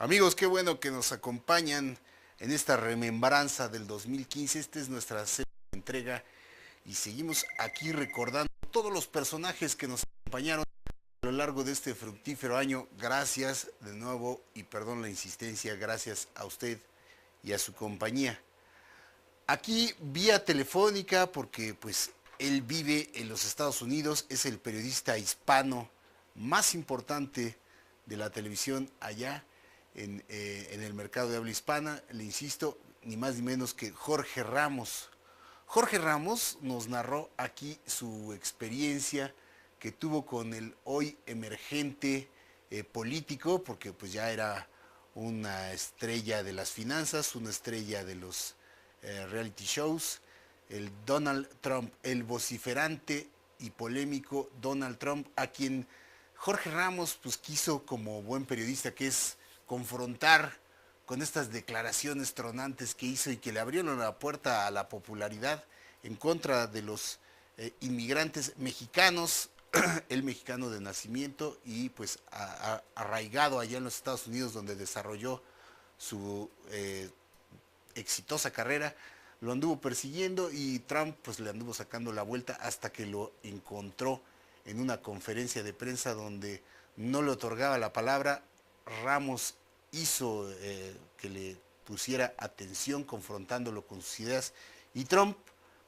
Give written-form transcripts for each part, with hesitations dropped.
Amigos, qué bueno que nos acompañan en esta remembranza del 2015. Esta es nuestra segunda entrega y seguimos aquí recordando todos los personajes que nos acompañaron a lo largo de este fructífero año. Gracias de nuevo y perdón la insistencia, gracias a usted y a su compañía. Aquí vía telefónica porque pues él vive en los Estados Unidos, es el periodista hispano más importante de la televisión allá en el mercado de habla hispana. Le insisto, ni más ni menos que Jorge Ramos. Jorge Ramos nos narró aquí su experiencia que tuvo con el hoy emergente político, porque pues ya era una estrella de las finanzas, una estrella de los reality shows, el Donald Trump, el vociferante y polémico Donald Trump, a quien Jorge Ramos pues quiso, como buen periodista que es, confrontar con estas declaraciones tronantes que hizo y que le abrieron la puerta a la popularidad en contra de los inmigrantes mexicanos, el mexicano de nacimiento y pues arraigado allá en los Estados Unidos, donde desarrolló su exitosa carrera. Lo anduvo persiguiendo y Trump pues le anduvo sacando la vuelta hasta que lo encontró en una conferencia de prensa donde no le otorgaba la palabra. Ramos hizo que le pusiera atención confrontándolo con sus ideas y Trump,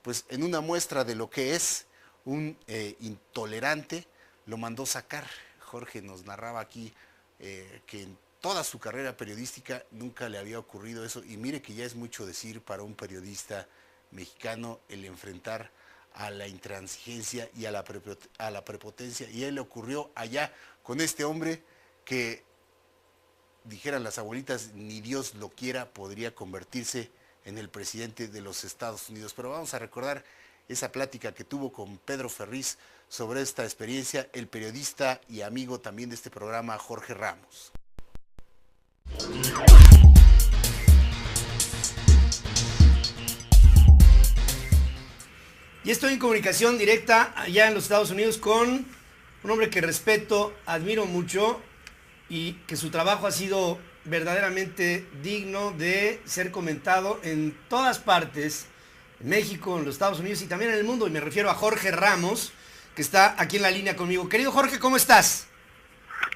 pues en una muestra de lo que es un intolerante, lo mandó sacar. Jorge nos narraba aquí que en toda su carrera periodística nunca le había ocurrido eso, y mire que ya es mucho decir para un periodista mexicano el enfrentar a la intransigencia y a la prepotencia, y a él le ocurrió allá con este hombre que, dijeran las abuelitas, ni Dios lo quiera, podría convertirse en el presidente de los Estados Unidos. Pero vamos a recordar esa plática que tuvo con Pedro Ferriz sobre esta experiencia, el periodista y amigo también de este programa, Jorge Ramos. Y estoy en comunicación directa allá en los Estados Unidos con un hombre que respeto, admiro mucho y que su trabajo ha sido verdaderamente digno de ser comentado en todas partes, en México, en los Estados Unidos y también en el mundo. Y me refiero a Jorge Ramos, que está aquí en la línea conmigo. Querido Jorge, ¿cómo estás?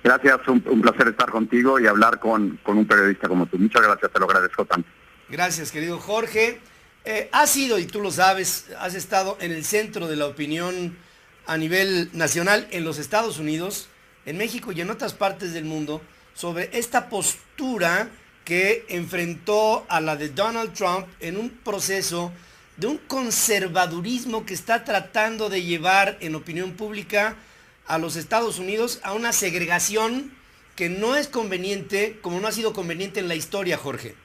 Gracias, un placer estar contigo y hablar con un periodista como tú. Muchas gracias, te lo agradezco tanto. Gracias, querido Jorge. Has sido, y tú lo sabes, has estado en el centro de la opinión a nivel nacional en los Estados Unidos, en México y en otras partes del mundo, sobre esta postura que enfrentó a la de Donald Trump en un proceso de un conservadurismo que está tratando de llevar en opinión pública a los Estados Unidos a una segregación que no es conveniente, como no ha sido conveniente en la historia, Jorge.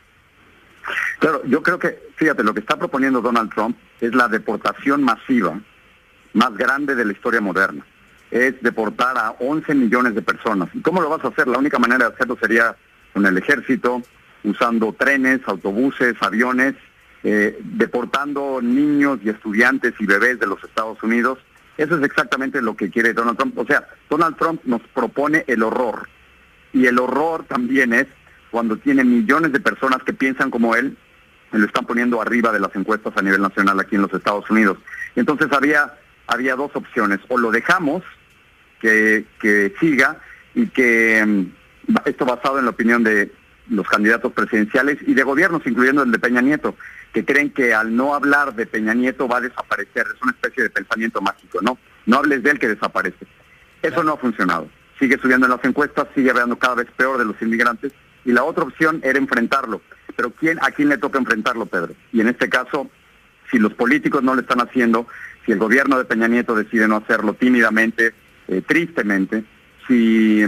Claro, yo creo que, fíjate, lo que está proponiendo Donald Trump es la deportación masiva más grande de la historia moderna. Es deportar a 11 millones de personas. ¿Y cómo lo vas a hacer? La única manera de hacerlo sería con el ejército, usando trenes, autobuses, aviones, deportando niños y estudiantes y bebés de los Estados Unidos. Eso es exactamente lo que quiere Donald Trump. O sea, Donald Trump nos propone el horror. Y el horror también es cuando tiene millones de personas que piensan como él, y lo están poniendo arriba de las encuestas a nivel nacional aquí en los Estados Unidos. Entonces había dos opciones: o lo dejamos que siga y que esto basado en la opinión de los candidatos presidenciales y de gobiernos, incluyendo el de Peña Nieto, que creen que al no hablar de Peña Nieto va a desaparecer. Es una especie de pensamiento mágico, ¿no? No hables de él que desaparece. Eso no ha funcionado. Sigue subiendo en las encuestas, sigue hablando cada vez peor de los inmigrantes, y la otra opción era enfrentarlo. Pero ¿a quién le toca enfrentarlo, Pedro? Y en este caso, si los políticos no lo están haciendo, si el gobierno de Peña Nieto decide no hacerlo tímidamente, tristemente, si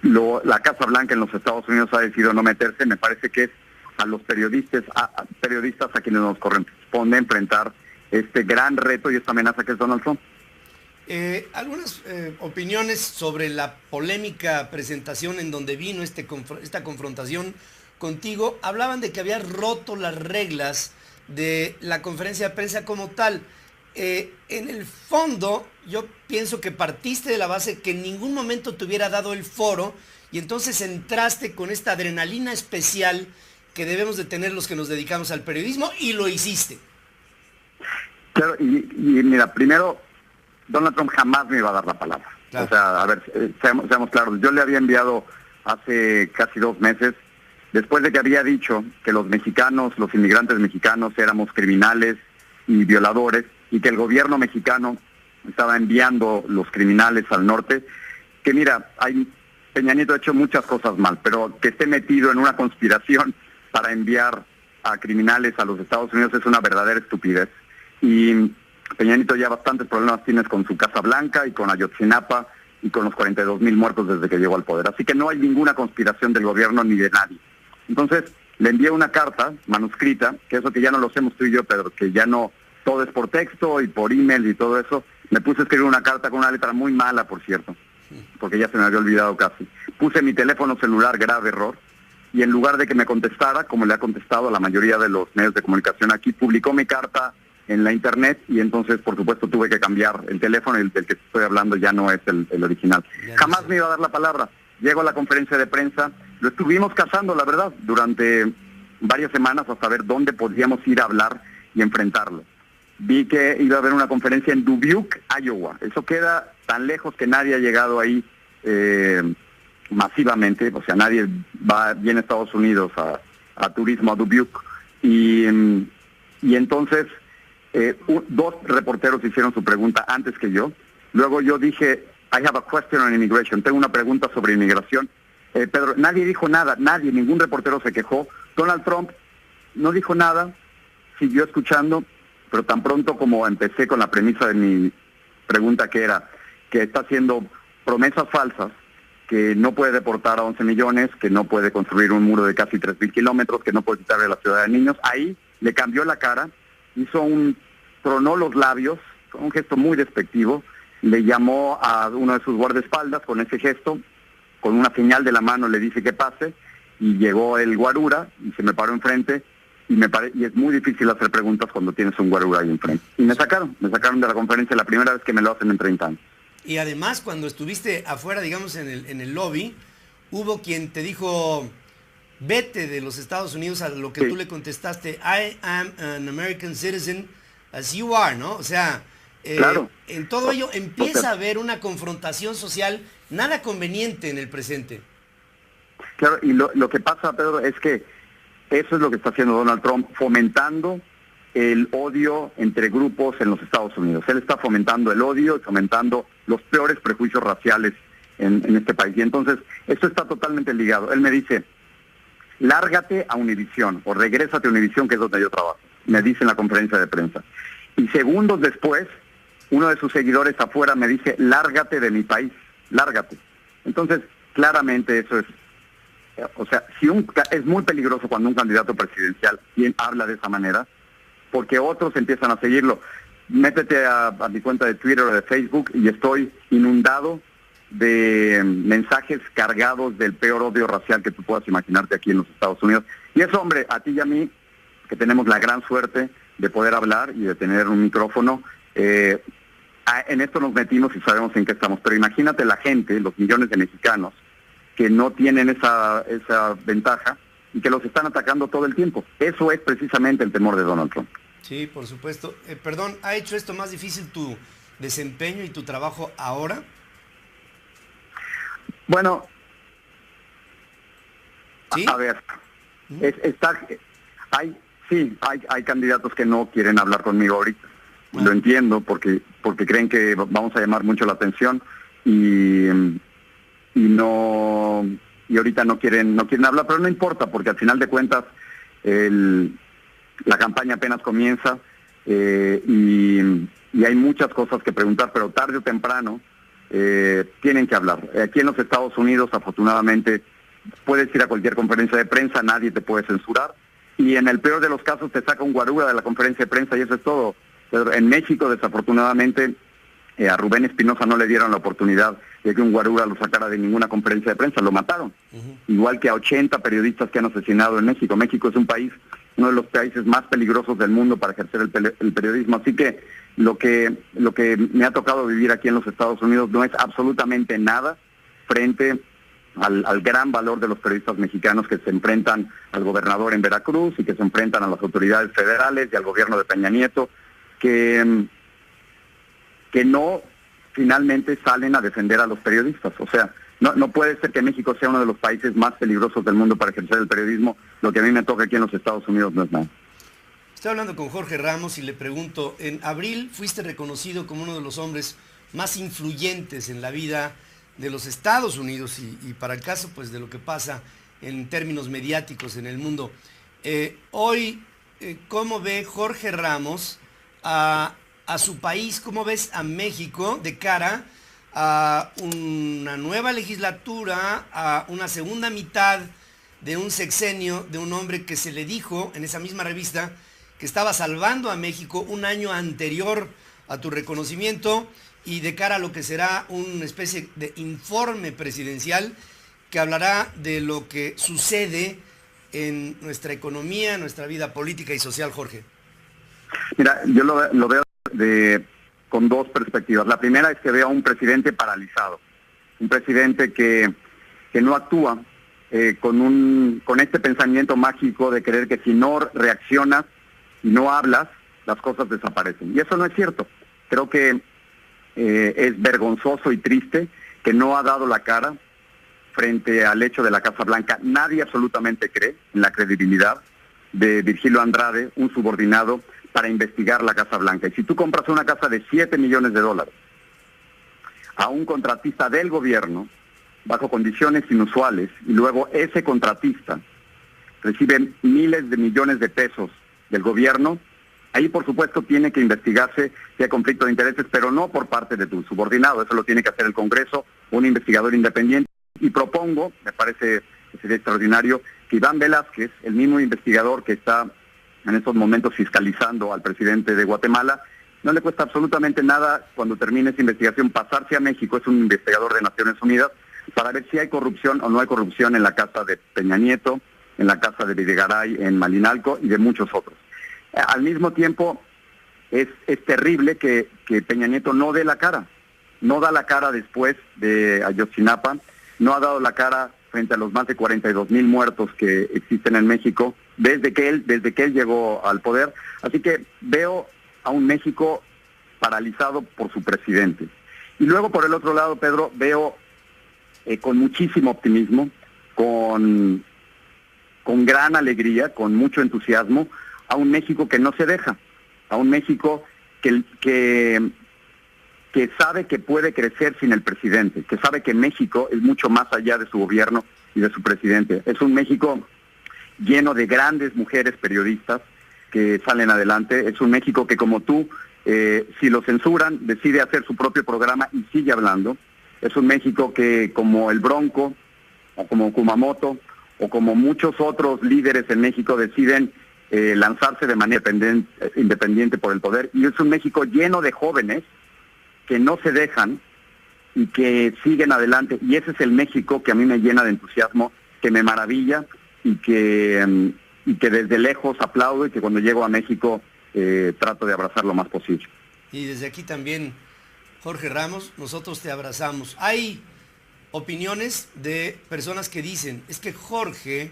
la Casa Blanca en los Estados Unidos ha decidido no meterse, me parece que es a los periodistas a quienes nos corresponde enfrentar este gran reto y esta amenaza que es Donald Trump. Algunas opiniones sobre la polémica presentación en donde vino esta confrontación contigo hablaban de que había roto las reglas de la conferencia de prensa como tal. En el fondo, yo pienso que partiste de la base que en ningún momento te hubiera dado el foro y entonces entraste con esta adrenalina especial que debemos de tener los que nos dedicamos al periodismo y lo hiciste. Claro, y mira, primero, Donald Trump jamás me iba a dar la palabra. Claro. O sea, a ver, seamos claros, yo le había enviado hace casi 2 meses, después de que había dicho que los mexicanos, los inmigrantes mexicanos éramos criminales y violadores, y que el gobierno mexicano estaba enviando los criminales al norte, que mira, Peña Nieto ha hecho muchas cosas mal, pero que esté metido en una conspiración para enviar a criminales a los Estados Unidos es una verdadera estupidez. Y Peña Nieto ya bastantes problemas tienes con su Casa Blanca y con Ayotzinapa y con los 42,000 muertos desde que llegó al poder. Así que no hay ninguna conspiración del gobierno ni de nadie. Entonces, le envié una carta manuscrita, que eso que ya no lo hacemos tú y yo, Pedro, que ya no, todo es por texto y por email y todo eso. Me puse a escribir una carta con una letra muy mala, por cierto, porque ya se me había olvidado casi. Puse mi teléfono celular, grave error, y en lugar de que me contestara, como le ha contestado a la mayoría de los medios de comunicación aquí, publicó mi carta en la internet y entonces, por supuesto, tuve que cambiar el teléfono, el del que estoy hablando ya no es el original. Jamás me iba a dar la palabra. Llego a la conferencia de prensa, lo estuvimos cazando, la verdad, durante varias semanas hasta ver dónde podíamos ir a hablar y enfrentarlo. Vi que iba a haber una conferencia en Dubuque, Iowa. Eso queda tan lejos que nadie ha llegado ahí masivamente, o sea, nadie viene a Estados Unidos a turismo a Dubuque. Y entonces 2 reporteros hicieron su pregunta antes que yo. Luego yo dije, I have a question on immigration, tengo una pregunta sobre inmigración. Pedro, nadie dijo nada, ningún reportero se quejó. Donald Trump no dijo nada, siguió escuchando, pero tan pronto como empecé con la premisa de mi pregunta, que era que está haciendo promesas falsas, que no puede deportar a 11 millones, que no puede construir un muro de casi 3,000 kilómetros, que no puede quitarle la ciudad de niños, ahí le cambió la cara, tronó los labios, con un gesto muy despectivo, le llamó a uno de sus guardaespaldas con ese gesto, con una señal de la mano le dice que pase, y llegó el guarura y se me paró enfrente, y es muy difícil hacer preguntas cuando tienes un guarura ahí enfrente. Y me sacaron de la conferencia, la primera vez que me lo hacen en 30 años. Y además, cuando estuviste afuera, digamos, en el lobby, hubo quien te dijo, vete de los Estados Unidos, a lo que tú le contestaste, I am an American citizen as you are, ¿no? O sea, claro. En todo ello empieza a haber una confrontación social nada conveniente en el presente. Claro, y lo que pasa, Pedro, es que eso es lo que está haciendo Donald Trump, fomentando el odio entre grupos en los Estados Unidos. Él está fomentando el odio y fomentando los peores prejuicios raciales en este país. Y entonces, esto está totalmente ligado. Él me dice, lárgate a Univisión o regrésate a Univisión, que es donde yo trabajo. Me dice en la conferencia de prensa. Y segundos después, uno de sus seguidores afuera me dice, lárgate de mi país, lárgate. Entonces, claramente eso es, o sea, es muy peligroso cuando un candidato presidencial habla de esa manera, porque otros empiezan a seguirlo. Métete a mi cuenta de Twitter o de Facebook y estoy inundado de mensajes cargados del peor odio racial que tú puedas imaginarte aquí en los Estados Unidos. Y eso, hombre, a ti y a mí, que tenemos la gran suerte de poder hablar y de tener un micrófono, en esto nos metimos y sabemos en qué estamos. Pero imagínate la gente, los millones de mexicanos, que no tienen esa ventaja y que los están atacando todo el tiempo. Eso es precisamente el temor de Donald Trump. Sí, por supuesto. Perdón, ¿ha hecho esto más difícil tu desempeño y tu trabajo ahora? Bueno, ¿sí? A ver, hay candidatos que no quieren hablar conmigo ahorita. Lo entiendo porque creen que vamos a llamar mucho la atención y ahorita no quieren hablar, pero no importa, porque al final de cuentas la campaña apenas comienza y hay muchas cosas que preguntar, pero tarde o temprano tienen que hablar. Aquí en los Estados Unidos, afortunadamente, puedes ir a cualquier conferencia de prensa, nadie te puede censurar, y en el peor de los casos te saca un guarura de la conferencia de prensa y eso es todo. Pero en México, desafortunadamente, a Rubén Espinosa no le dieron la oportunidad de que un guarura lo sacara de ninguna conferencia de prensa, lo mataron. Igual que a 80 periodistas que han asesinado en México. México es un país uno de los países más peligrosos del mundo para ejercer el periodismo. Así que lo que me ha tocado vivir aquí en los Estados Unidos no es absolutamente nada frente al gran valor de los periodistas mexicanos que se enfrentan al gobernador en Veracruz y que se enfrentan a las autoridades federales y al gobierno de Peña Nieto, que no finalmente salen a defender a los periodistas. O sea, no puede ser que México sea uno de los países más peligrosos del mundo para ejercer el periodismo. Lo que a mí me toca aquí en los Estados Unidos no es nada. Estoy hablando con Jorge Ramos y le pregunto, en abril fuiste reconocido como uno de los hombres más influyentes en la vida de los Estados Unidos y para el caso pues de lo que pasa en términos mediáticos en el mundo. Hoy, ¿cómo ve Jorge Ramos a su país? ¿Cómo ves a México de cara a una nueva legislatura, a una segunda mitad de un sexenio de un hombre que se le dijo en esa misma revista que estaba salvando a México un año anterior a tu reconocimiento, y de cara a lo que será una especie de informe presidencial que hablará de lo que sucede en nuestra economía, en nuestra vida política y social, Jorge? Mira, yo lo veo con dos perspectivas. La primera es que veo a un presidente paralizado, un presidente que no actúa con este pensamiento mágico de creer que si no reaccionas y no hablas, las cosas desaparecen. Y eso no es cierto. Creo que es vergonzoso y triste que no ha dado la cara frente al hecho de la Casa Blanca. Nadie absolutamente cree en la credibilidad de Virgilio Andrade, un subordinado, para investigar la Casa Blanca. Y si tú compras una casa de $7 millones a un contratista del gobierno, bajo condiciones inusuales, y luego ese contratista recibe miles de millones de pesos del gobierno, ahí por supuesto tiene que investigarse si hay conflicto de intereses, pero no por parte de tu subordinado. Eso lo tiene que hacer el Congreso, un investigador independiente. Y propongo, me parece que sería extraordinario, que Iván Velázquez, el mismo investigador que está en estos momentos fiscalizando al presidente de Guatemala, no le cuesta absolutamente nada cuando termine esa investigación pasarse a México, es un investigador de Naciones Unidas, para ver si hay corrupción o no hay corrupción en la casa de Peña Nieto, en la casa de Videgaray, en Malinalco y de muchos otros. Al mismo tiempo, es terrible que Peña Nieto no dé la cara, no da la cara después de Ayotzinapa, no ha dado la cara frente a los más de 42,000 muertos que existen en México desde que él llegó al poder. Así que veo a un México paralizado por su presidente. Y luego, por el otro lado, Pedro, veo con muchísimo optimismo, con gran alegría, con mucho entusiasmo, a un México que no se deja, a un México que sabe que puede crecer sin el presidente, que sabe que México es mucho más allá de su gobierno y de su presidente. Es un México lleno de grandes mujeres periodistas que salen adelante. Es un México que, como tú, si lo censuran, decide hacer su propio programa y sigue hablando. Es un México que, como el Bronco, o como Kumamoto, o como muchos otros líderes en México, deciden lanzarse de manera independiente por el poder. Y es un México lleno de jóvenes que no se dejan y que siguen adelante. Y ese es el México que a mí me llena de entusiasmo, que me maravilla y que desde lejos aplaudo, y que cuando llego a México trato de abrazar lo más posible. Y desde aquí también, Jorge Ramos, nosotros te abrazamos. Hay opiniones de personas que dicen, es que Jorge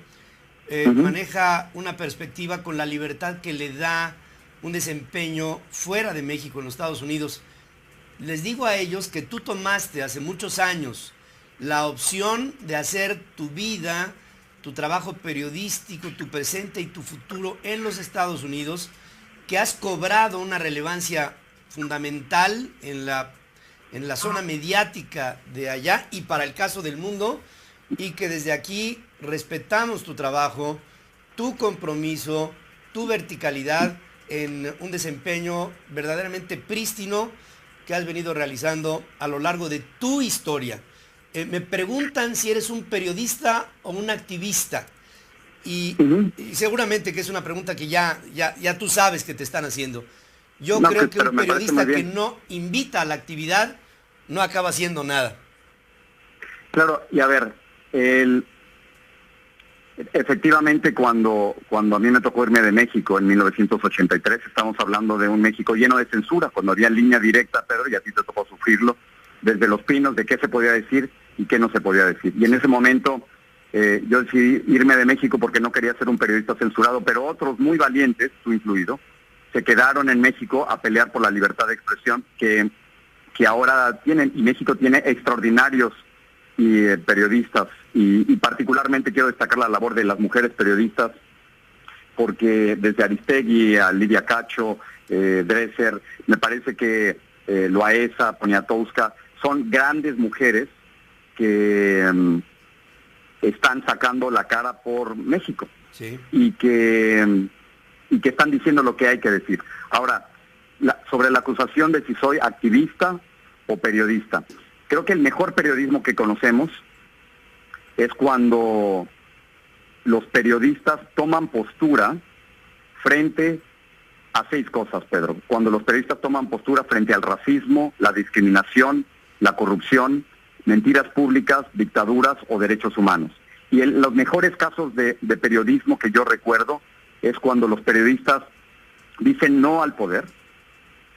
maneja una perspectiva con la libertad que le da un desempeño fuera de México, en los Estados Unidos. Les digo a ellos que tú tomaste hace muchos años la opción de hacer tu vida, tu trabajo periodístico, tu presente y tu futuro en los Estados Unidos, que has cobrado una relevancia fundamental en la zona mediática de allá y para el caso del mundo, y que desde aquí respetamos tu trabajo, tu compromiso, tu verticalidad en un desempeño verdaderamente prístino que has venido realizando a lo largo de tu historia. Me preguntan si eres un periodista o un activista. Y seguramente que es una pregunta que ya tú sabes que te están haciendo. Yo creo que un periodista que no invita a la actividad no acaba haciendo nada. Claro, y a ver, Efectivamente, cuando a mí me tocó irme de México en 1983, estamos hablando de un México lleno de censura, cuando había línea directa, Pedro, y a ti te tocó sufrirlo, desde Los Pinos, de qué se podía decir y qué no se podía decir. Y en ese momento yo decidí irme de México porque no quería ser un periodista censurado, pero otros muy valientes, tú incluido, se quedaron en México a pelear por la libertad de expresión que ahora tienen, y México tiene extraordinarios periodistas, y particularmente quiero destacar la labor de las mujeres periodistas, porque desde Aristegui a Lidia Cacho, Dresser, me parece que Loaesa, Poniatowska, son grandes mujeres que están sacando la cara por México, sí, y que están diciendo lo que hay que decir. Ahora, sobre la acusación de si soy activista o periodista, creo que el mejor periodismo que conocemos es cuando los periodistas toman postura frente a 6 cosas, Pedro. Cuando los periodistas toman postura frente al racismo, la discriminación, la corrupción, mentiras públicas, dictaduras o derechos humanos. Y los mejores casos de periodismo que yo recuerdo es cuando los periodistas dicen no al poder,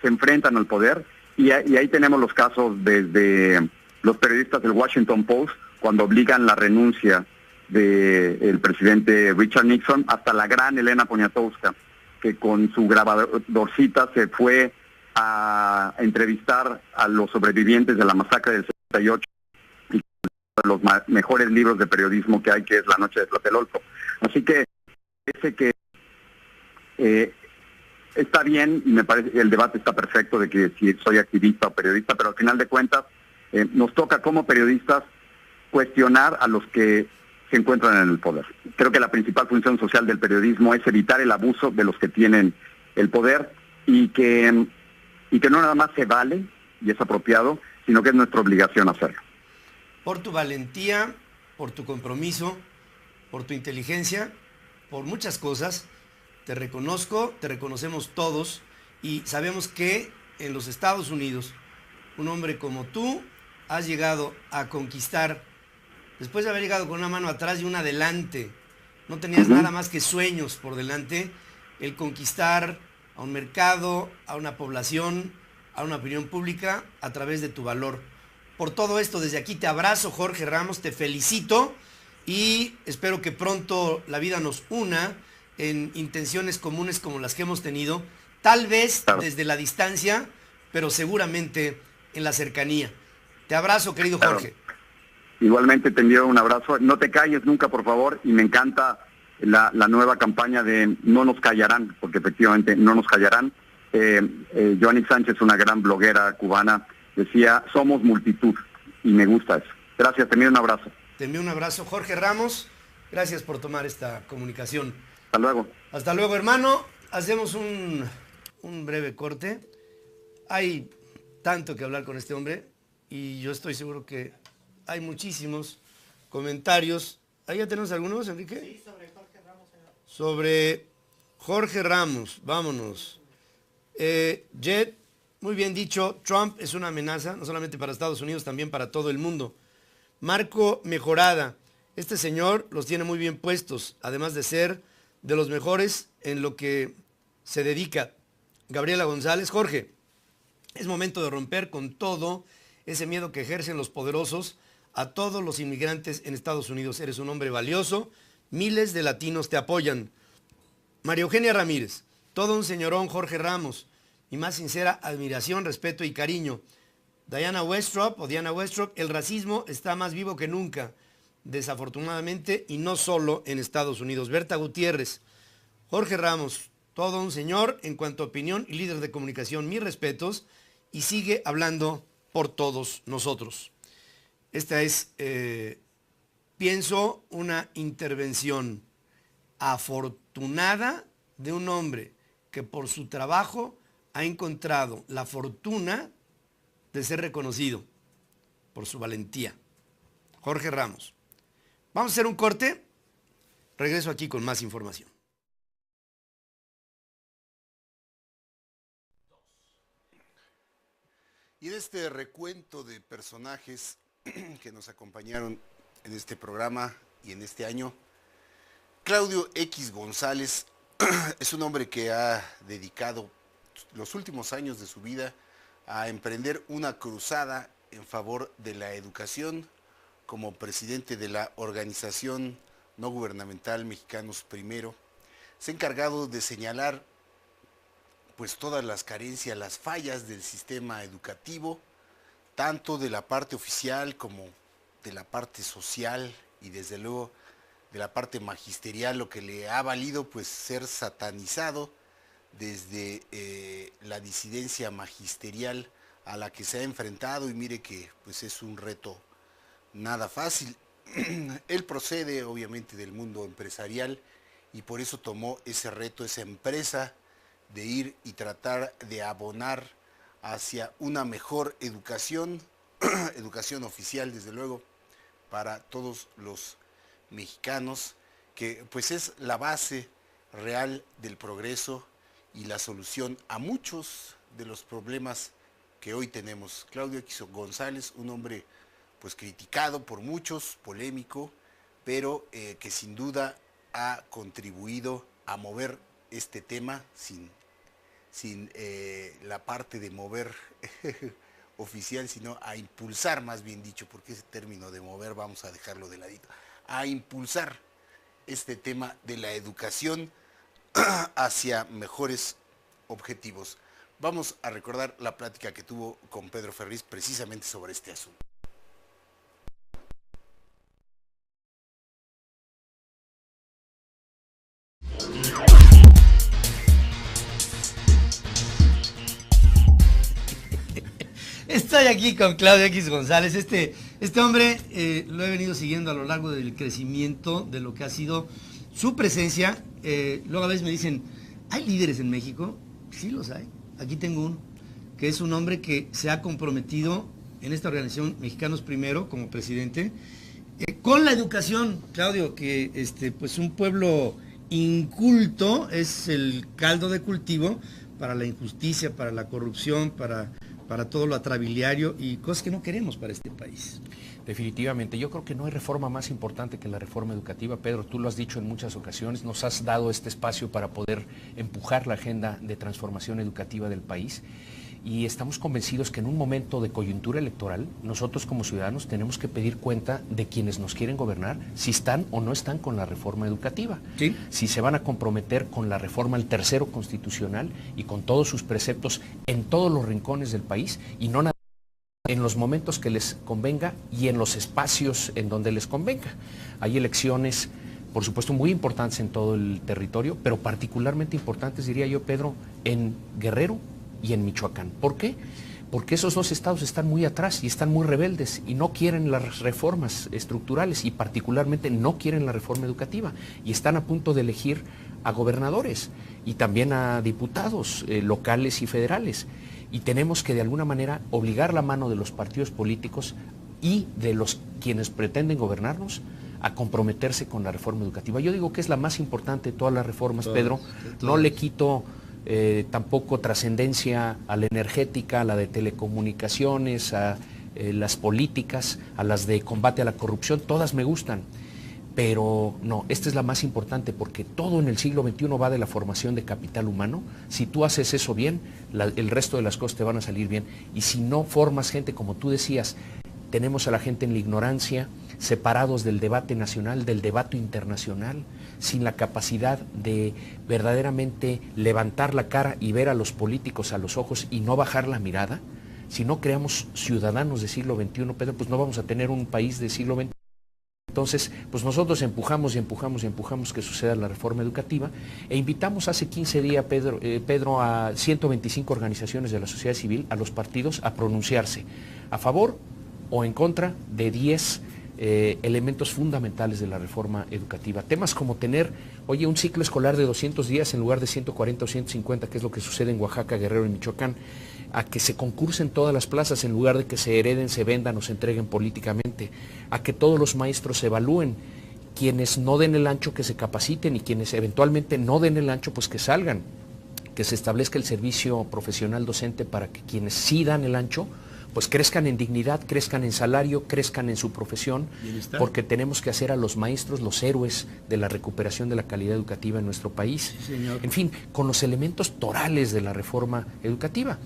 se enfrentan al poder, y ahí tenemos los casos desde los periodistas del Washington Post, cuando obligan la renuncia del presidente Richard Nixon, hasta la gran Elena Poniatowska, que con su grabadorcita se fue a entrevistar a los sobrevivientes de la masacre del 78, y uno de los mejores libros de periodismo que hay, que es La noche de Tlatelolco. Así que parece que está bien, y me parece que el debate está perfecto de que si soy activista o periodista, pero al final de cuentas nos toca como periodistas cuestionar a los que se encuentran en el poder. Creo que la principal función social del periodismo es evitar el abuso de los que tienen el poder, y que no nada más se vale y es apropiado, sino que es nuestra obligación hacerlo. por tu valentía, por tu compromiso, por tu inteligencia, por muchas cosas, te reconozco, te reconocemos todos, y sabemos que en los Estados Unidos, un hombre como tú has llegado a conquistar, después de haber llegado con una mano atrás y una adelante, no tenías nada más que sueños por delante, el conquistar a un mercado, a una población, a una opinión pública a través de tu valor. Por todo esto, desde aquí te abrazo, Jorge Ramos, te felicito, y espero que pronto la vida nos una en intenciones comunes como las que hemos tenido, tal vez desde la distancia, pero seguramente en la cercanía. Te abrazo, querido Jorge. Igualmente te envío un abrazo. No te calles nunca, por favor, y me encanta la nueva campaña de No nos callarán, porque efectivamente no nos callarán. Joanny Sánchez, una gran bloguera cubana, decía, somos multitud, y me gusta eso. Gracias, te envío un abrazo. Te envío un abrazo, Jorge Ramos. Gracias por tomar esta comunicación. Hasta luego. Hasta luego, hermano. Hacemos un breve corte. Hay tanto que hablar con este hombre, y yo estoy seguro que hay muchísimos comentarios. ¿Ahí ya tenemos algunos, Enrique? Sí, sobre Jorge Ramos. Sobre Jorge Ramos, vámonos. Jet, muy bien dicho, Trump es una amenaza, no solamente para Estados Unidos, también para todo el mundo. Marco Mejorada, este señor los tiene muy bien puestos, además de ser de los mejores en lo que se dedica. Gabriela González, Jorge, es momento de romper con todo ese miedo que ejercen los poderosos a todos los inmigrantes en Estados Unidos. Eres un hombre valioso, miles de latinos te apoyan. María Eugenia Ramírez, todo un señorón Jorge Ramos, mi más sincera admiración, respeto y cariño. Diana Westrop, el racismo está más vivo que nunca, desafortunadamente, y no solo en Estados Unidos. Berta Gutiérrez, Jorge Ramos, todo un señor en cuanto a opinión y líder de comunicación, mis respetos, y sigue hablando por todos nosotros. Esta es, pienso, una intervención afortunada de un hombre que por su trabajo ha encontrado la fortuna de ser reconocido por su valentía. Jorge Ramos. Vamos a hacer un corte. Regreso aquí con más información. Y de este recuento de personajes que nos acompañaron en este programa y en este año, Claudio X González es un hombre que ha dedicado los últimos años de su vida a emprender una cruzada en favor de la educación como presidente de la organización no gubernamental Mexicanos Primero. Se ha encargado de señalar pues todas las carencias, las fallas del sistema educativo, tanto de la parte oficial como de la parte social y desde luego de la parte magisterial, lo que le ha valido pues ser satanizado desde la disidencia magisterial a la que se ha enfrentado, y mire que pues es un reto nada fácil. Él procede obviamente del mundo empresarial y por eso tomó ese reto, esa empresa de ir y tratar de abonar hacia una mejor educación, educación oficial desde luego, para todos los mexicanos, que pues es la base real del progreso y la solución a muchos de los problemas que hoy tenemos. Claudio X González, un hombre pues criticado por muchos, polémico, pero que sin duda ha contribuido a mover este tema sin la parte de mover oficial, sino a impulsar, más bien dicho, porque ese término de mover vamos a dejarlo de ladito, a impulsar este tema de la educación hacia mejores objetivos. Vamos a recordar la plática que tuvo con Pedro Ferriz precisamente sobre este asunto. Estoy aquí con Claudio X González. Este hombre lo he venido siguiendo a lo largo del crecimiento de lo que ha sido su presencia. Luego a veces me dicen, ¿hay líderes en México? Sí los hay. Aquí tengo uno, que es un hombre que se ha comprometido en esta organización Mexicanos Primero como presidente, con la educación, Claudio, que pues un pueblo inculto es el caldo de cultivo para la injusticia, para la corrupción, para todo lo atrabiliario y cosas que no queremos para este país. Definitivamente, yo creo que no hay reforma más importante que la reforma educativa. Pedro, tú lo has dicho en muchas ocasiones, nos has dado este espacio para poder empujar la agenda de transformación educativa del país. Y estamos convencidos que en un momento de coyuntura electoral, nosotros como ciudadanos tenemos que pedir cuenta de quienes nos quieren gobernar, si están o no están con la reforma educativa. ¿Sí? Si se van a comprometer con la reforma al tercero constitucional y con todos sus preceptos en todos los rincones del país, y no nada en los momentos que les convenga y en los espacios en donde les convenga. Hay elecciones, por supuesto, muy importantes en todo el territorio, pero particularmente importantes, diría yo, Pedro, en Guerrero y en Michoacán. ¿Por qué? Porque esos dos estados están muy atrás y están muy rebeldes y no quieren las reformas estructurales y particularmente no quieren la reforma educativa y están a punto de elegir a gobernadores y también a diputados locales y federales. Y tenemos que de alguna manera obligar la mano de los partidos políticos y de los quienes pretenden gobernarnos a comprometerse con la reforma educativa. Yo digo que es la más importante de todas las reformas, Pedro. No le quito tampoco trascendencia a la energética, a la de telecomunicaciones, a las políticas, a las de combate a la corrupción, todas me gustan. Pero no, esta es la más importante porque todo en el siglo XXI va de la formación de capital humano. Si tú haces eso bien, el resto de las cosas te van a salir bien. Y si no formas gente, como tú decías, tenemos a la gente en la ignorancia, separados del debate nacional, del debate internacional, sin la capacidad de verdaderamente levantar la cara y ver a los políticos a los ojos y no bajar la mirada. Si no creamos ciudadanos del siglo XXI, Pedro, pues no vamos a tener un país del siglo XXI. Entonces, pues nosotros empujamos y empujamos y empujamos que suceda la reforma educativa e invitamos hace 15 días, Pedro, a 125 organizaciones de la sociedad civil, a los partidos, a pronunciarse a favor o en contra de 10 elementos fundamentales de la reforma educativa. Temas como tener, oye, un ciclo escolar de 200 días en lugar de 140 o 150, que es lo que sucede en Oaxaca, Guerrero y Michoacán, a que se concursen todas las plazas en lugar de que se hereden, se vendan o se entreguen políticamente, a que todos los maestros se evalúen, quienes no den el ancho que se capaciten y quienes eventualmente no den el ancho pues que salgan, que se establezca el servicio profesional docente para que quienes sí dan el ancho pues crezcan en dignidad, crezcan en salario, crezcan en su profesión, porque tenemos que hacer a los maestros los héroes de la recuperación de la calidad educativa en nuestro país. Sí, señor. En fin, con los elementos torales de la reforma educativa.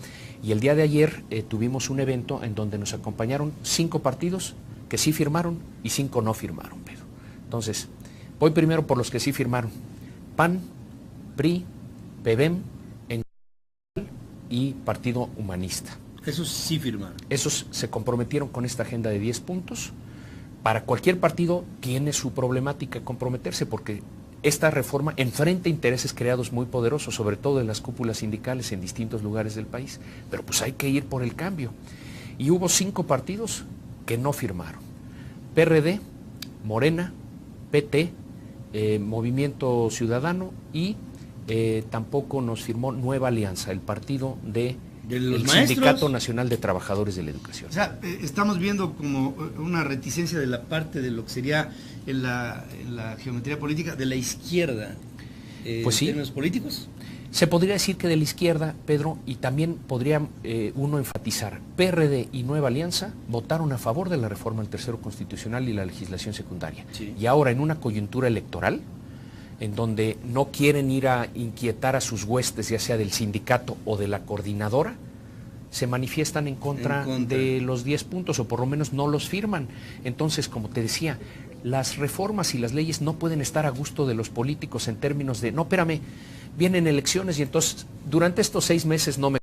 Y el día de ayer tuvimos un evento en donde nos acompañaron 5 partidos que sí firmaron y 5 no firmaron, Pedro. Entonces, voy primero por los que sí firmaron. PAN, PRI, PEVEM y Partido Humanista. Esos sí firmaron. Esos se comprometieron con esta agenda de 10 puntos. Para cualquier partido tiene su problemática comprometerse, porque esta reforma enfrenta intereses creados muy poderosos, sobre todo en las cúpulas sindicales en distintos lugares del país. Pero pues hay que ir por el cambio. Y hubo 5 partidos que no firmaron. PRD, Morena, PT, Movimiento Ciudadano y tampoco nos firmó Nueva Alianza, el partido del Sindicato Nacional de Trabajadores de la Educación. O sea, estamos viendo como una reticencia de la parte de lo que sería en la geometría política de la izquierda, pues sí, en términos políticos. Se podría decir que de la izquierda, Pedro, y también podría uno enfatizar, PRD y Nueva Alianza votaron a favor de la reforma del tercero constitucional y la legislación secundaria. Sí. Y ahora en una coyuntura electoral, en donde no quieren ir a inquietar a sus huestes, ya sea del sindicato o de la coordinadora, se manifiestan en contra de los 10 puntos, o por lo menos no los firman. Entonces, como te decía, las reformas y las leyes no pueden estar a gusto de los políticos en términos de, no, espérame, vienen elecciones y entonces durante estos 6 meses no me...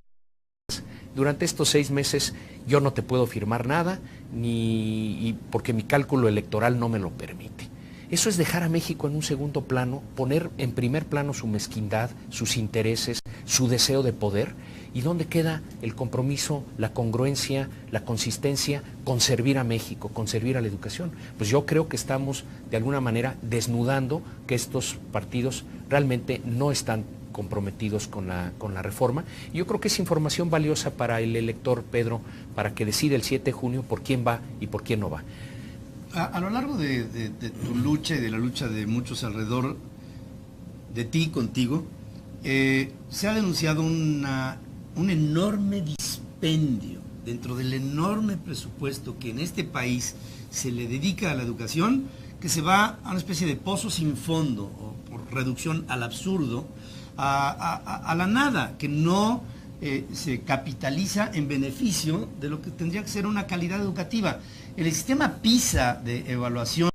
Durante estos 6 meses yo no te puedo firmar nada, ni porque mi cálculo electoral no me lo permite. Eso es dejar a México en un segundo plano, poner en primer plano su mezquindad, sus intereses, su deseo de poder, y dónde queda el compromiso, la congruencia, la consistencia con servir a México, con servir a la educación. Pues yo creo que estamos de alguna manera desnudando que estos partidos realmente no están comprometidos con la reforma. Y yo creo que es información valiosa para el elector, Pedro, para que decida el 7 de junio por quién va y por quién no va. A lo largo de tu lucha y de la lucha de muchos alrededor de ti, contigo, se ha denunciado un enorme dispendio dentro del enorme presupuesto que en este país se le dedica a la educación, que se va a una especie de pozo sin fondo, o por reducción al absurdo, a la nada, que no se capitaliza en beneficio de lo que tendría que ser una calidad educativa. El sistema PISA de evaluación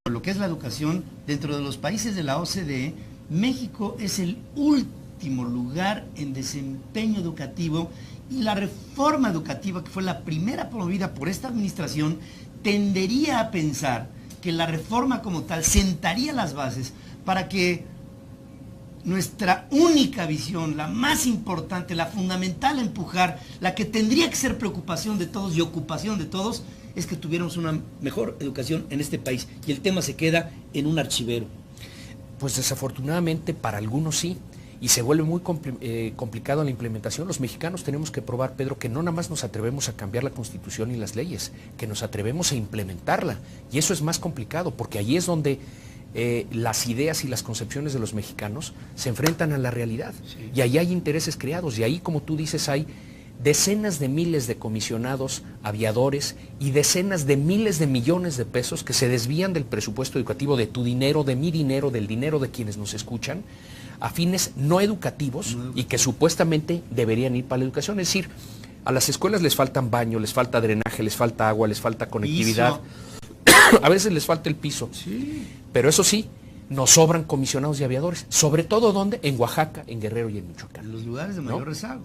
de lo que es la educación dentro de los países de la OCDE, México es el último lugar en desempeño educativo, y la reforma educativa, que fue la primera promovida por esta administración, tendería a pensar que la reforma como tal sentaría las bases para que nuestra única visión, la más importante, la fundamental a empujar, la que tendría que ser preocupación de todos y ocupación de todos, es que tuviéramos una mejor educación en este país, y el tema se queda en un archivero. Pues desafortunadamente para algunos sí, y se vuelve muy complicado la implementación. Los mexicanos tenemos que probar, Pedro, que no nada más nos atrevemos a cambiar la Constitución y las leyes, que nos atrevemos a implementarla, y eso es más complicado, porque ahí es donde las ideas y las concepciones de los mexicanos se enfrentan a la realidad. Sí. Y ahí hay intereses creados, y ahí, como tú dices, hay decenas de miles de comisionados, aviadores, y decenas de miles de millones de pesos que se desvían del presupuesto educativo, de tu dinero, de mi dinero, del dinero de quienes nos escuchan, a fines no educativos, y que supuestamente deberían ir para la educación. Es decir, a las escuelas les faltan baños, les falta drenaje, les falta agua, les falta conectividad. A veces les falta el piso. Sí. Pero eso sí, nos sobran comisionados y aviadores. Sobre todo, ¿dónde? En Oaxaca, en Guerrero y en Michoacán. En los lugares de mayor rezago.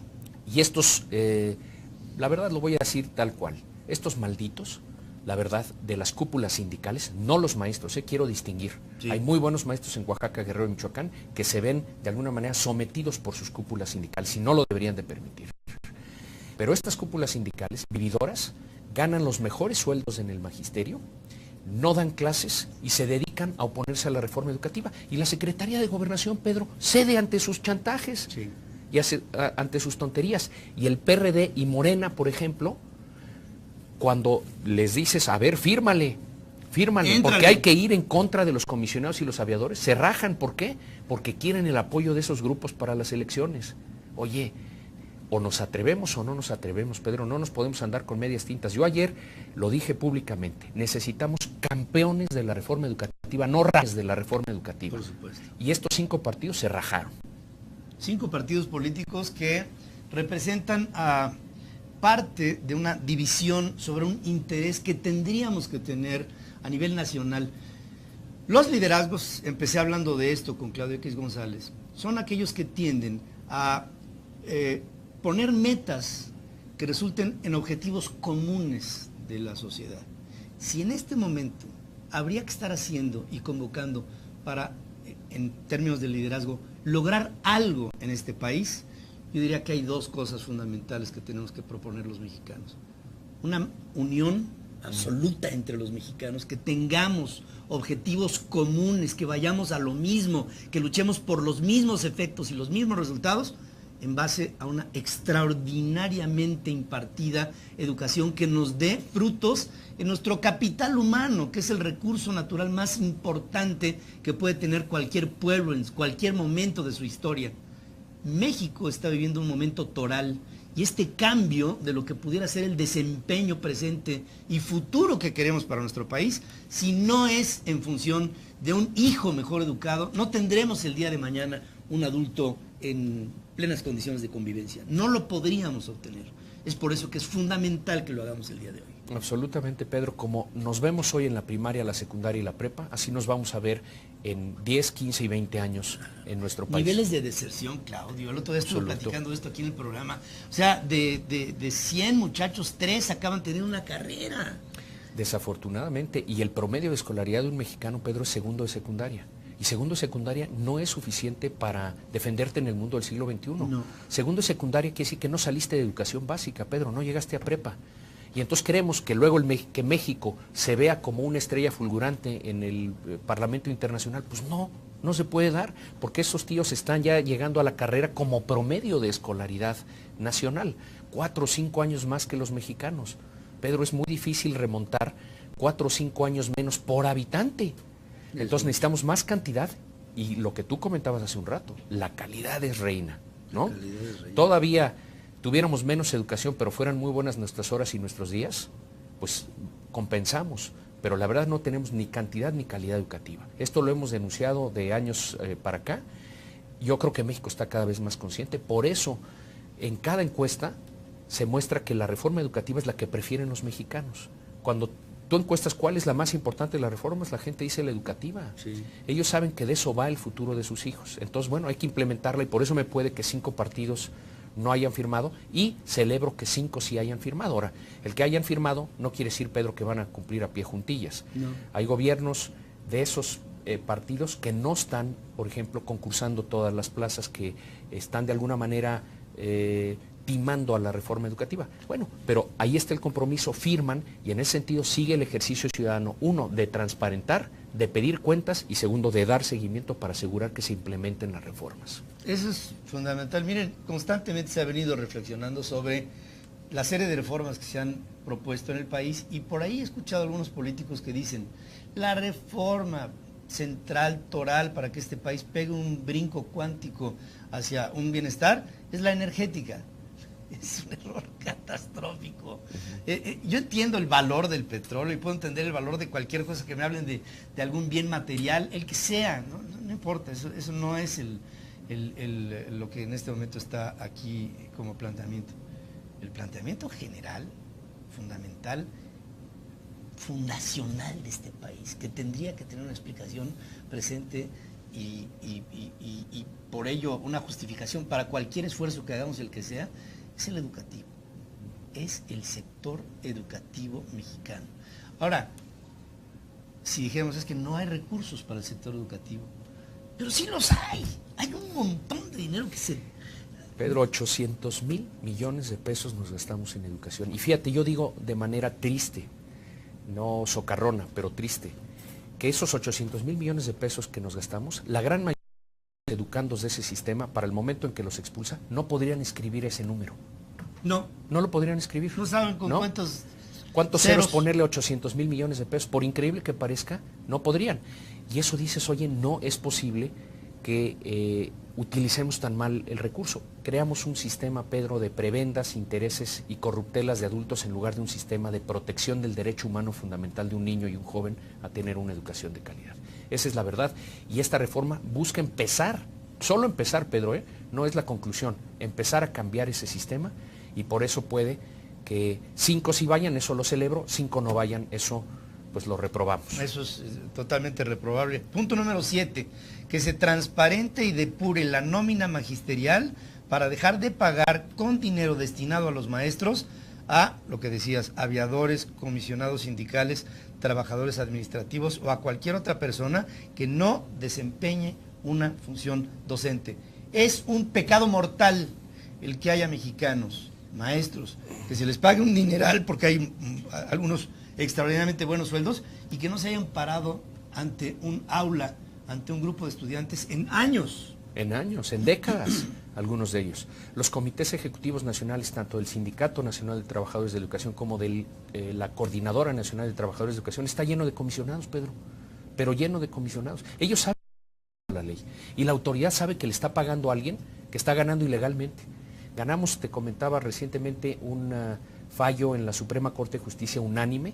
Y estos, la verdad lo voy a decir tal cual, estos malditos, la verdad, de las cúpulas sindicales, no los maestros, quiero distinguir. Sí. Hay muy buenos maestros en Oaxaca, Guerrero y Michoacán que se ven de alguna manera sometidos por sus cúpulas sindicales, y no lo deberían de permitir. Pero estas cúpulas sindicales, vividoras, ganan los mejores sueldos en el magisterio, no dan clases y se dedican a oponerse a la reforma educativa. Y la Secretaría de Gobernación, Pedro, cede ante sus chantajes. Sí. Y ante sus tonterías. Y el PRD y Morena, por ejemplo, cuando les dices, a ver, fírmale, porque hay que ir en contra de los comisionados y los aviadores, se rajan. ¿Por qué? Porque quieren el apoyo de esos grupos para las elecciones. Oye, o nos atrevemos o no nos atrevemos, Pedro, no nos podemos andar con medias tintas. Yo ayer lo dije públicamente, necesitamos campeones de la reforma educativa, no reyes de la reforma educativa. Por supuesto. Y estos 5 partidos se rajaron. 5 partidos políticos que representan a parte de una división sobre un interés que tendríamos que tener a nivel nacional. Los liderazgos, empecé hablando de esto con Claudio X González, son aquellos que tienden a poner metas que resulten en objetivos comunes de la sociedad. Si en este momento habría que estar haciendo y convocando para, en términos de liderazgo, lograr algo en este país, yo diría que hay 2 cosas fundamentales que tenemos que proponer los mexicanos. Una unión absoluta entre los mexicanos, que tengamos objetivos comunes, que vayamos a lo mismo, que luchemos por los mismos efectos y los mismos resultados, en base a una extraordinariamente impartida educación que nos dé frutos en nuestro capital humano, que es el recurso natural más importante que puede tener cualquier pueblo en cualquier momento de su historia. México está viviendo un momento toral y este cambio de lo que pudiera ser el desempeño presente y futuro que queremos para nuestro país, si no es en función de un hijo mejor educado, no tendremos el día de mañana un adulto en plenas condiciones de convivencia. No lo podríamos obtener. Es por eso que es fundamental que lo hagamos el día de hoy. Absolutamente, Pedro. Como nos vemos hoy en la primaria, la secundaria y la prepa, así nos vamos a ver en 10, 15 y 20 años en nuestro país. Niveles de deserción, Claudio. El otro día estuve platicando esto aquí en el programa. O sea, de 100 muchachos, 3 acaban teniendo una carrera. Desafortunadamente. Y el promedio de escolaridad de un mexicano, Pedro, es segundo de secundaria. Y segundo de secundaria no es suficiente para defenderte en el mundo del siglo XXI. No. Segundo de secundaria quiere decir que no saliste de educación básica, Pedro, no llegaste a prepa. Y entonces queremos que luego que México se vea como una estrella fulgurante en el Parlamento Internacional. Pues no, no se puede dar, porque esos tíos están ya llegando a la carrera como promedio de escolaridad nacional, 4 o 5 años más que los mexicanos. Pedro, es muy difícil remontar 4 o 5 años menos por habitante. Entonces necesitamos más cantidad y lo que tú comentabas hace un rato, la calidad es reina, ¿no? Todavía tuviéramos menos educación, pero fueran muy buenas nuestras horas y nuestros días, pues compensamos. Pero la verdad no tenemos ni cantidad ni calidad educativa. Esto lo hemos denunciado de años para acá. Yo creo que México está cada vez más consciente. Por eso, en cada encuesta se muestra que la reforma educativa es la que prefieren los mexicanos. Cuando tú encuestas cuál es la más importante de las reformas, la gente dice la educativa. Sí. Ellos saben que de eso va el futuro de sus hijos. Entonces, bueno, hay que implementarla y por eso me puede que 5 partidos no hayan firmado y celebro que 5 sí hayan firmado. Ahora, el que hayan firmado no quiere decir, Pedro, que van a cumplir a pie juntillas. No. Hay gobiernos de esos partidos que no están, por ejemplo, concursando todas las plazas, que están de alguna manera timando a la reforma educativa. Bueno, pero ahí está el compromiso, firman y en ese sentido sigue el ejercicio ciudadano, 1, de transparentar, de pedir cuentas y 2, de dar seguimiento para asegurar que se implementen las reformas. Eso es fundamental. Miren, constantemente se ha venido reflexionando sobre la serie de reformas que se han propuesto en el país y por ahí he escuchado a algunos políticos que dicen la reforma central, toral, para que este país pegue un brinco cuántico hacia un bienestar, es la energética. Es un error catastrófico. Yo entiendo el valor del petróleo y puedo entender el valor de cualquier cosa que me hablen de algún bien material, el que sea, no importa, eso no es lo que en este momento está aquí como planteamiento. El planteamiento general, fundamental, fundacional de este país, que tendría que tener una explicación presente y por ello una justificación para cualquier esfuerzo que hagamos, el que sea, es el educativo, es el sector educativo mexicano. Ahora, si dijéramos es que no hay recursos para el sector educativo, pero sí los hay un montón de dinero que se... Pedro, 800,000 millones de pesos nos gastamos en educación. Y fíjate, yo digo de manera triste, no socarrona, pero triste, que esos 800,000 millones de pesos que nos gastamos, la gran mayoría de educandos de ese sistema, para el momento en que los expulsa, no podrían escribir ese número. No. No lo podrían escribir. No saben con cuántos ceros ponerle 800,000 millones de pesos. Por increíble que parezca, no podrían. Y eso dices, oye, no es posible que utilicemos tan mal el recurso. Creamos un sistema, Pedro, de prebendas, intereses y corruptelas de adultos en lugar de un sistema de protección del derecho humano fundamental de un niño y un joven a tener una educación de calidad. Esa es la verdad. Y esta reforma busca empezar, solo empezar, Pedro, no es la conclusión, empezar a cambiar ese sistema, y por eso puede que 5 sí vayan, eso lo celebro, 5 no vayan, eso pues lo reprobamos. Eso es totalmente reprobable. Punto número 7, que se transparente y depure la nómina magisterial para dejar de pagar con dinero destinado a los maestros a, lo que decías, aviadores, comisionados sindicales, trabajadores administrativos o a cualquier otra persona que no desempeñe una función docente. Es un pecado mortal el que haya mexicanos, maestros, que se les pague un dineral porque hay algunos extraordinariamente buenos sueldos y que no se hayan parado ante un aula, ante un grupo de estudiantes en años. En años, en décadas, algunos de ellos. Los comités ejecutivos nacionales, tanto del Sindicato Nacional de Trabajadores de Educación como de la Coordinadora Nacional de Trabajadores de Educación, está lleno de comisionados, Pedro, pero lleno de comisionados. Ellos saben la ley y la autoridad sabe que le está pagando a alguien que está ganando ilegalmente. Ganamos, te comentaba recientemente, un fallo en la Suprema Corte de Justicia unánime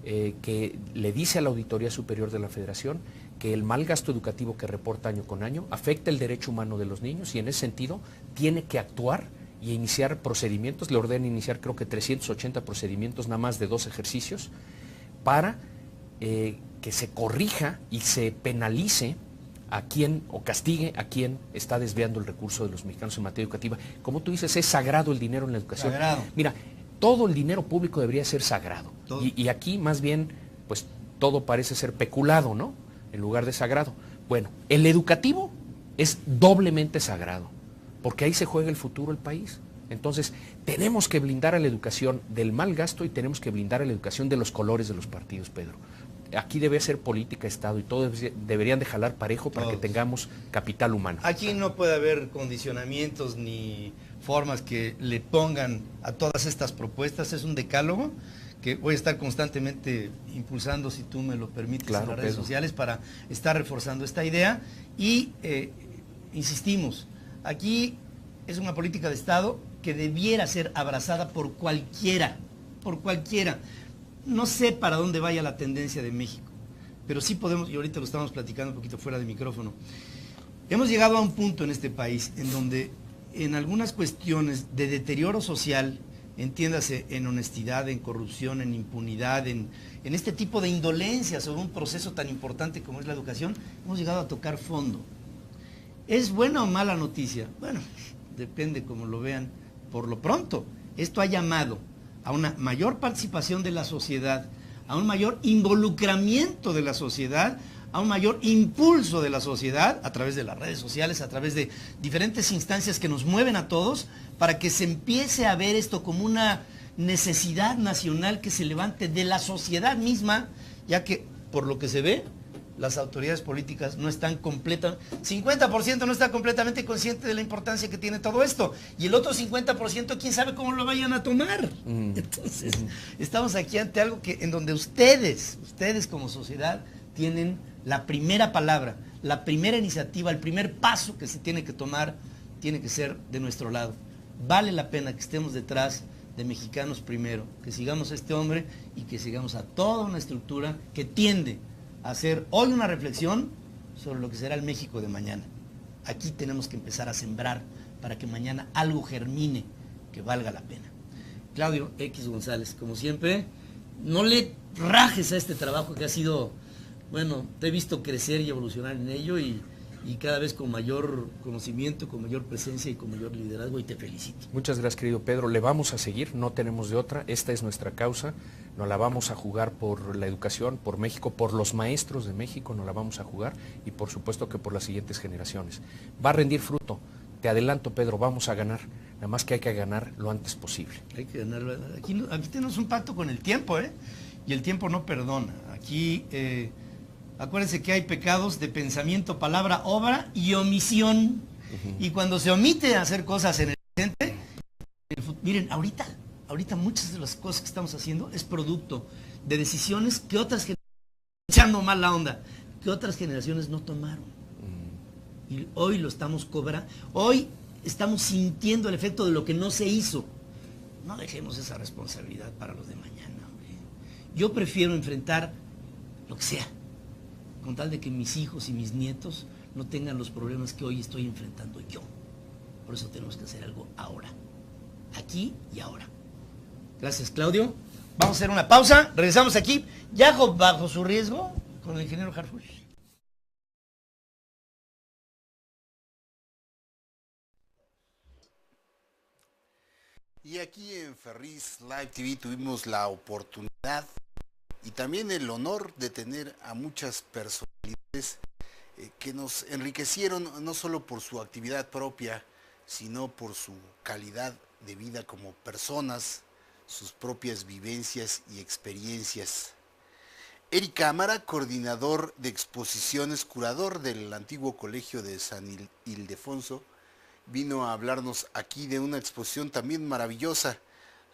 que le dice a la Auditoría Superior de la Federación que el mal gasto educativo que reporta año con año afecta el derecho humano de los niños y en ese sentido tiene que actuar y iniciar procedimientos. Le ordena iniciar creo que 380 procedimientos nada más de 2 ejercicios para que se corrija y se penalice a quien o castigue a quien está desviando el recurso de los mexicanos en materia educativa. Como tú dices, es sagrado el dinero en la educación. Sagrado. Mira, todo el dinero público debería ser sagrado. Y aquí más bien, pues todo parece ser peculado, ¿no? En lugar de sagrado. Bueno, el educativo es doblemente sagrado, porque ahí se juega el futuro del país. Entonces, tenemos que blindar a la educación del mal gasto y tenemos que blindar a la educación de los colores de los partidos, Pedro. Aquí debe ser política, Estado, y todos deberían de jalar parejo para que tengamos capital humano. Aquí no puede haber condicionamientos ni formas que le pongan a todas estas propuestas. Es un decálogo que voy a estar constantemente impulsando, si tú me lo permites, claro, en las redes sociales, para estar reforzando esta idea. Y insistimos, aquí es una política de Estado que debiera ser abrazada por cualquiera, por cualquiera. No sé para dónde vaya la tendencia de México, pero sí podemos, y ahorita lo estamos platicando un poquito fuera de micrófono, hemos llegado a un punto en este país en donde en algunas cuestiones de deterioro social, entiéndase en honestidad, en corrupción, en impunidad, en este tipo de indolencia sobre un proceso tan importante como es la educación, hemos llegado a tocar fondo. ¿Es buena o mala noticia? Bueno, depende cómo lo vean. Por lo pronto, esto ha llamado a una mayor participación de la sociedad, a un mayor involucramiento de la sociedad, a un mayor impulso de la sociedad a través de las redes sociales, a través de diferentes instancias que nos mueven a todos, para que se empiece a ver esto como una necesidad nacional que se levante de la sociedad misma, ya que, por lo que se ve, las autoridades políticas no están 50% no está completamente consciente de la importancia que tiene todo esto, y el otro 50% quién sabe cómo lo vayan a tomar. Entonces, estamos aquí ante algo en donde ustedes como sociedad tienen la primera palabra, la primera iniciativa, el primer paso que se tiene que tomar, tiene que ser de nuestro lado. Vale la pena que estemos detrás de Mexicanos Primero, que sigamos a este hombre y que sigamos a toda una estructura que tiende a hacer hoy una reflexión sobre lo que será el México de mañana. Aquí tenemos que empezar a sembrar para que mañana algo germine que valga la pena. Claudio X González, como siempre, no le rajes a este trabajo que ha sido, bueno, te he visto crecer y evolucionar en ello y cada vez con mayor conocimiento, con mayor presencia y con mayor liderazgo, y te felicito. Muchas gracias, querido Pedro. Le vamos a seguir, no tenemos de otra. Esta es nuestra causa. Nos la vamos a jugar por la educación, por México, por los maestros de México, nos la vamos a jugar, y por supuesto que por las siguientes generaciones. Va a rendir fruto. Te adelanto, Pedro, vamos a ganar. Nada más que hay que ganar lo antes posible. Hay que ganar. Aquí tenemos un pacto con el tiempo, y el tiempo no perdona. Aquí, acuérdense que hay pecados de pensamiento, palabra, obra y omisión. Y cuando se omite hacer cosas en el presente, miren, ahorita muchas de las cosas que estamos haciendo es producto de decisiones que otras generaciones, echando mal la onda, que otras generaciones no tomaron. y hoy lo estamos cobrando, hoy estamos sintiendo el efecto de lo que no se hizo. No dejemos esa responsabilidad para los de mañana, hombre. Yo prefiero enfrentar lo que sea, con tal de que mis hijos y mis nietos no tengan los problemas que hoy estoy enfrentando yo. Por eso tenemos que hacer algo ahora, aquí y ahora. Gracias, Claudio. Vamos a hacer una pausa, regresamos aquí, ya bajo su riesgo, con el ingeniero Harfuch. Y aquí en Ferris Live TV tuvimos la oportunidad y también el honor de tener a muchas personalidades que nos enriquecieron no solo por su actividad propia, sino por su calidad de vida como personas, sus propias vivencias y experiencias. Eric Cámara, coordinador de exposiciones, curador del antiguo colegio de San Ildefonso, vino a hablarnos aquí de una exposición también maravillosa,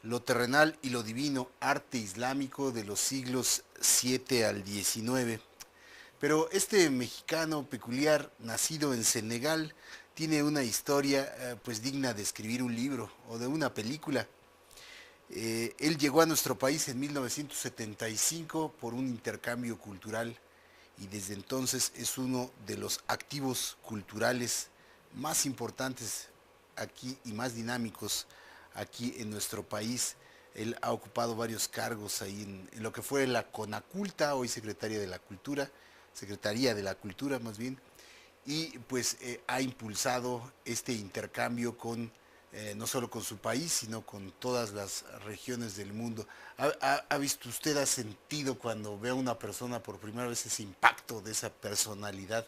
Lo terrenal y lo divino, arte islámico de los siglos 7 al 19. Pero este mexicano peculiar, nacido en Senegal, tiene una historia pues digna de escribir un libro o de una película. Él llegó a nuestro país en 1975 por un intercambio cultural y desde entonces es uno de los activos culturales más importantes aquí y más dinámicos aquí en nuestro país. Él ha ocupado varios cargos ahí en lo que fue la Conaculta, hoy Secretaría de la Cultura más bien, y pues ha impulsado este intercambio con no solo con su país, sino con todas las regiones del mundo. ¿Ha visto usted, ha sentido cuando ve a una persona por primera vez ese impacto de esa personalidad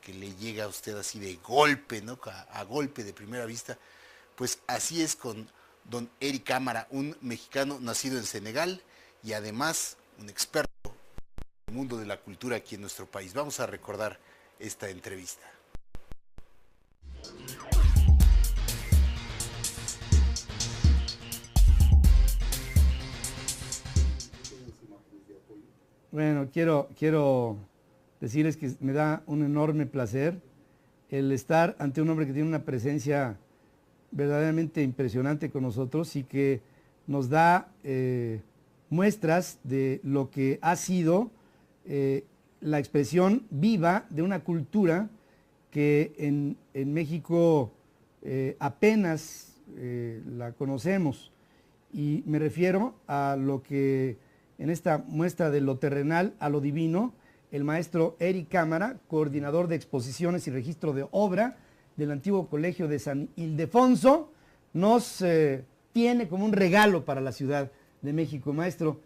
que le llega a usted así de golpe, ¿no? A golpe de primera vista? Pues así es con don Eric Cámara, un mexicano nacido en Senegal y además un experto en el mundo de la cultura aquí en nuestro país. Vamos a recordar esta entrevista. Bueno, quiero decirles que me da un enorme placer el estar ante un hombre que tiene una presencia verdaderamente impresionante con nosotros y que nos da muestras de lo que ha sido la expresión viva de una cultura que en México apenas la conocemos. Y me refiero a lo que en esta muestra de lo terrenal a lo divino, el maestro Eric Cámara, coordinador de exposiciones y registro de obra del antiguo colegio de San Ildefonso, nos tiene como un regalo para la Ciudad de México. Maestro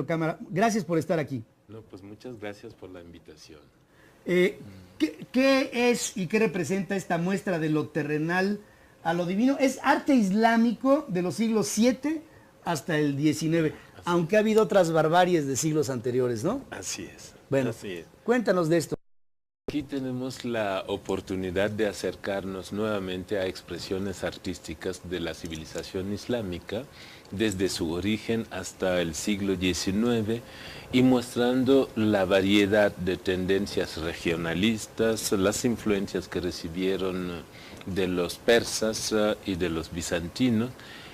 Cámara, gracias por estar aquí. No, pues muchas gracias por la invitación. ¿Qué es y qué representa esta muestra de lo terrenal a lo divino? Es arte islámico de los siglos 7 hasta el 19, aunque ha habido otras barbaries de siglos anteriores, ¿no? Así es. Bueno, así es. Cuéntanos de esto. Aquí tenemos la oportunidad de acercarnos nuevamente a expresiones artísticas de la civilización islámica desde su origen hasta el siglo XIX y mostrando la variedad de tendencias regionalistas, las influencias que recibieron de los persas y de los bizantinos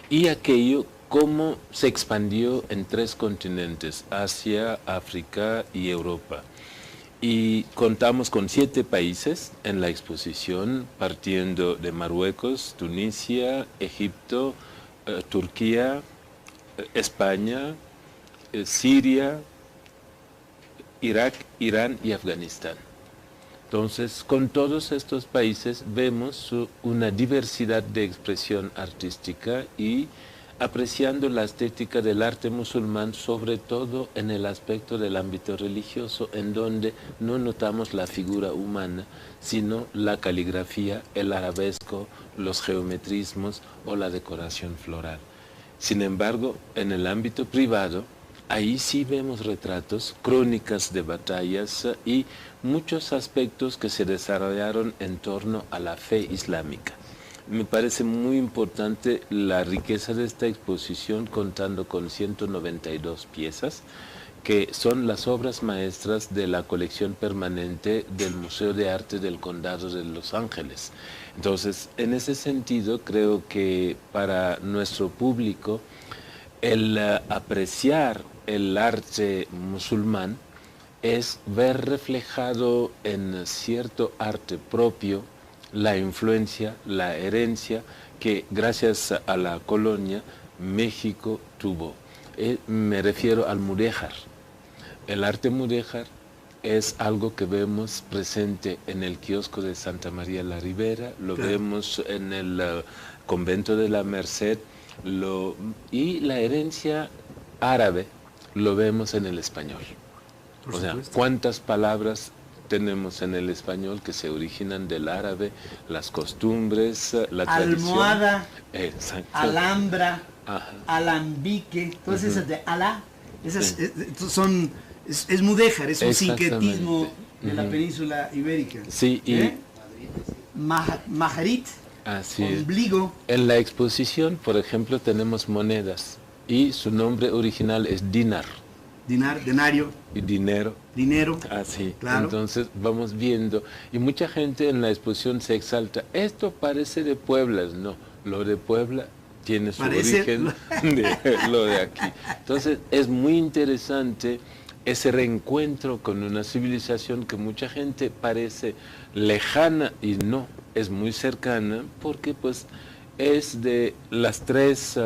y aquello cómo se expandió en 3 continentes, Asia, África y Europa. Y contamos con 7 países en la exposición, partiendo de Marruecos, Tunisia, Egipto, Turquía, España, Siria, Irak, Irán y Afganistán. Entonces, con todos estos países vemos una diversidad de expresión artística y apreciando la estética del arte musulmán, sobre todo en el aspecto del ámbito religioso, en donde no notamos la figura humana, sino la caligrafía, el arabesco, los geometrismos o la decoración floral. Sin embargo, en el ámbito privado, ahí sí vemos retratos, crónicas de batallas y muchos aspectos que se desarrollaron en torno a la fe islámica. Me parece muy importante la riqueza de esta exposición, contando con 192 piezas que son las obras maestras de la colección permanente del Museo de Arte del Condado de Los Ángeles. Entonces, en ese sentido, creo que para nuestro público, el apreciar el arte musulmán es ver reflejado en cierto arte propio la influencia, la herencia que gracias a la colonia México tuvo. Me refiero al mudéjar. El arte mudéjar es algo que vemos presente en el kiosco de Santa María la Ribera, lo vemos en el convento de la Merced, y la herencia árabe lo vemos en el español. O sea, ¿cuántas palabras tenemos en el español que se originan del árabe? Las costumbres, la tradición. Almohada, exacto, alhambra, ajá, alambique, todas esas de alá, esas son, es mudéjar, es un sincretismo de la península ibérica. Sí, y majarit, así ombligo. En la exposición, por ejemplo, tenemos monedas y su nombre original es dinar. Dinar, denario. Y dinero. Dinero. Así. Claro. Entonces vamos viendo. Y mucha gente en la exposición se exalta. Esto parece de Puebla. No, lo de Puebla tiene su origen de lo de aquí. Entonces es muy interesante ese reencuentro con una civilización que mucha gente parece lejana y no, es muy cercana porque pues es de las tres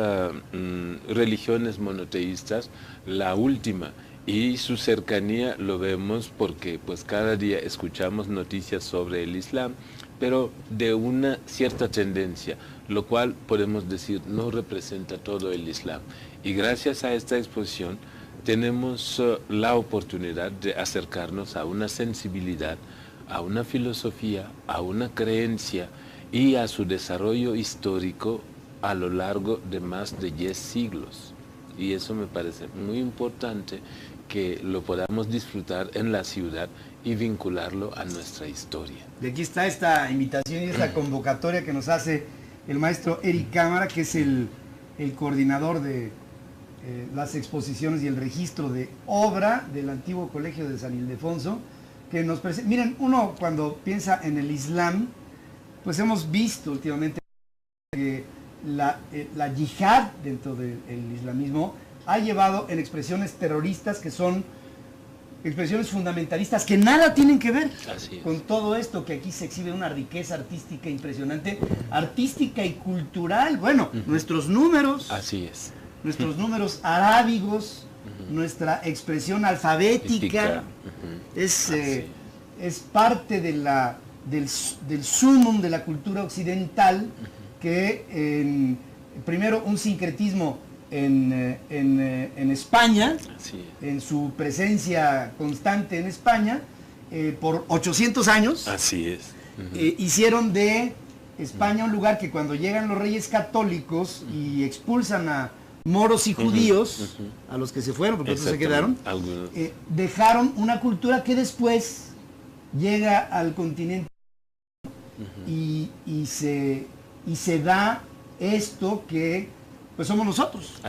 religiones monoteístas la última, y su cercanía lo vemos porque pues cada día escuchamos noticias sobre el Islam, pero de una cierta tendencia, lo cual podemos decir no representa todo el Islam. Y gracias a esta exposición tenemos la oportunidad de acercarnos a una sensibilidad, a una filosofía, a una creencia y a su desarrollo histórico a lo largo de más de 10 siglos. Y eso me parece muy importante que lo podamos disfrutar en la ciudad y vincularlo a nuestra historia. Y aquí está esta invitación y esta convocatoria que nos hace el maestro Eric Cámara, que es el coordinador de las exposiciones y el registro de obra del antiguo colegio de San Ildefonso, que nos presenta. Miren, uno cuando piensa en el Islam, pues hemos visto últimamente que la yihad dentro del islamismo ha llevado en expresiones terroristas que son expresiones fundamentalistas que nada tienen que ver con todo esto, que aquí se exhibe una riqueza artística impresionante, artística y cultural. Bueno, nuestros números, así es, nuestros números arábigos, nuestra expresión alfabética, es parte de del sumum de la cultura occidental, que primero un sincretismo en España, en su presencia constante en España, por 800 años. Así es. Hicieron de España un lugar que cuando llegan los reyes católicos y expulsan a moros y judíos, a los que se fueron, porque otros se quedaron, dejaron una cultura que después llega al continente y se da esto que pues somos nosotros.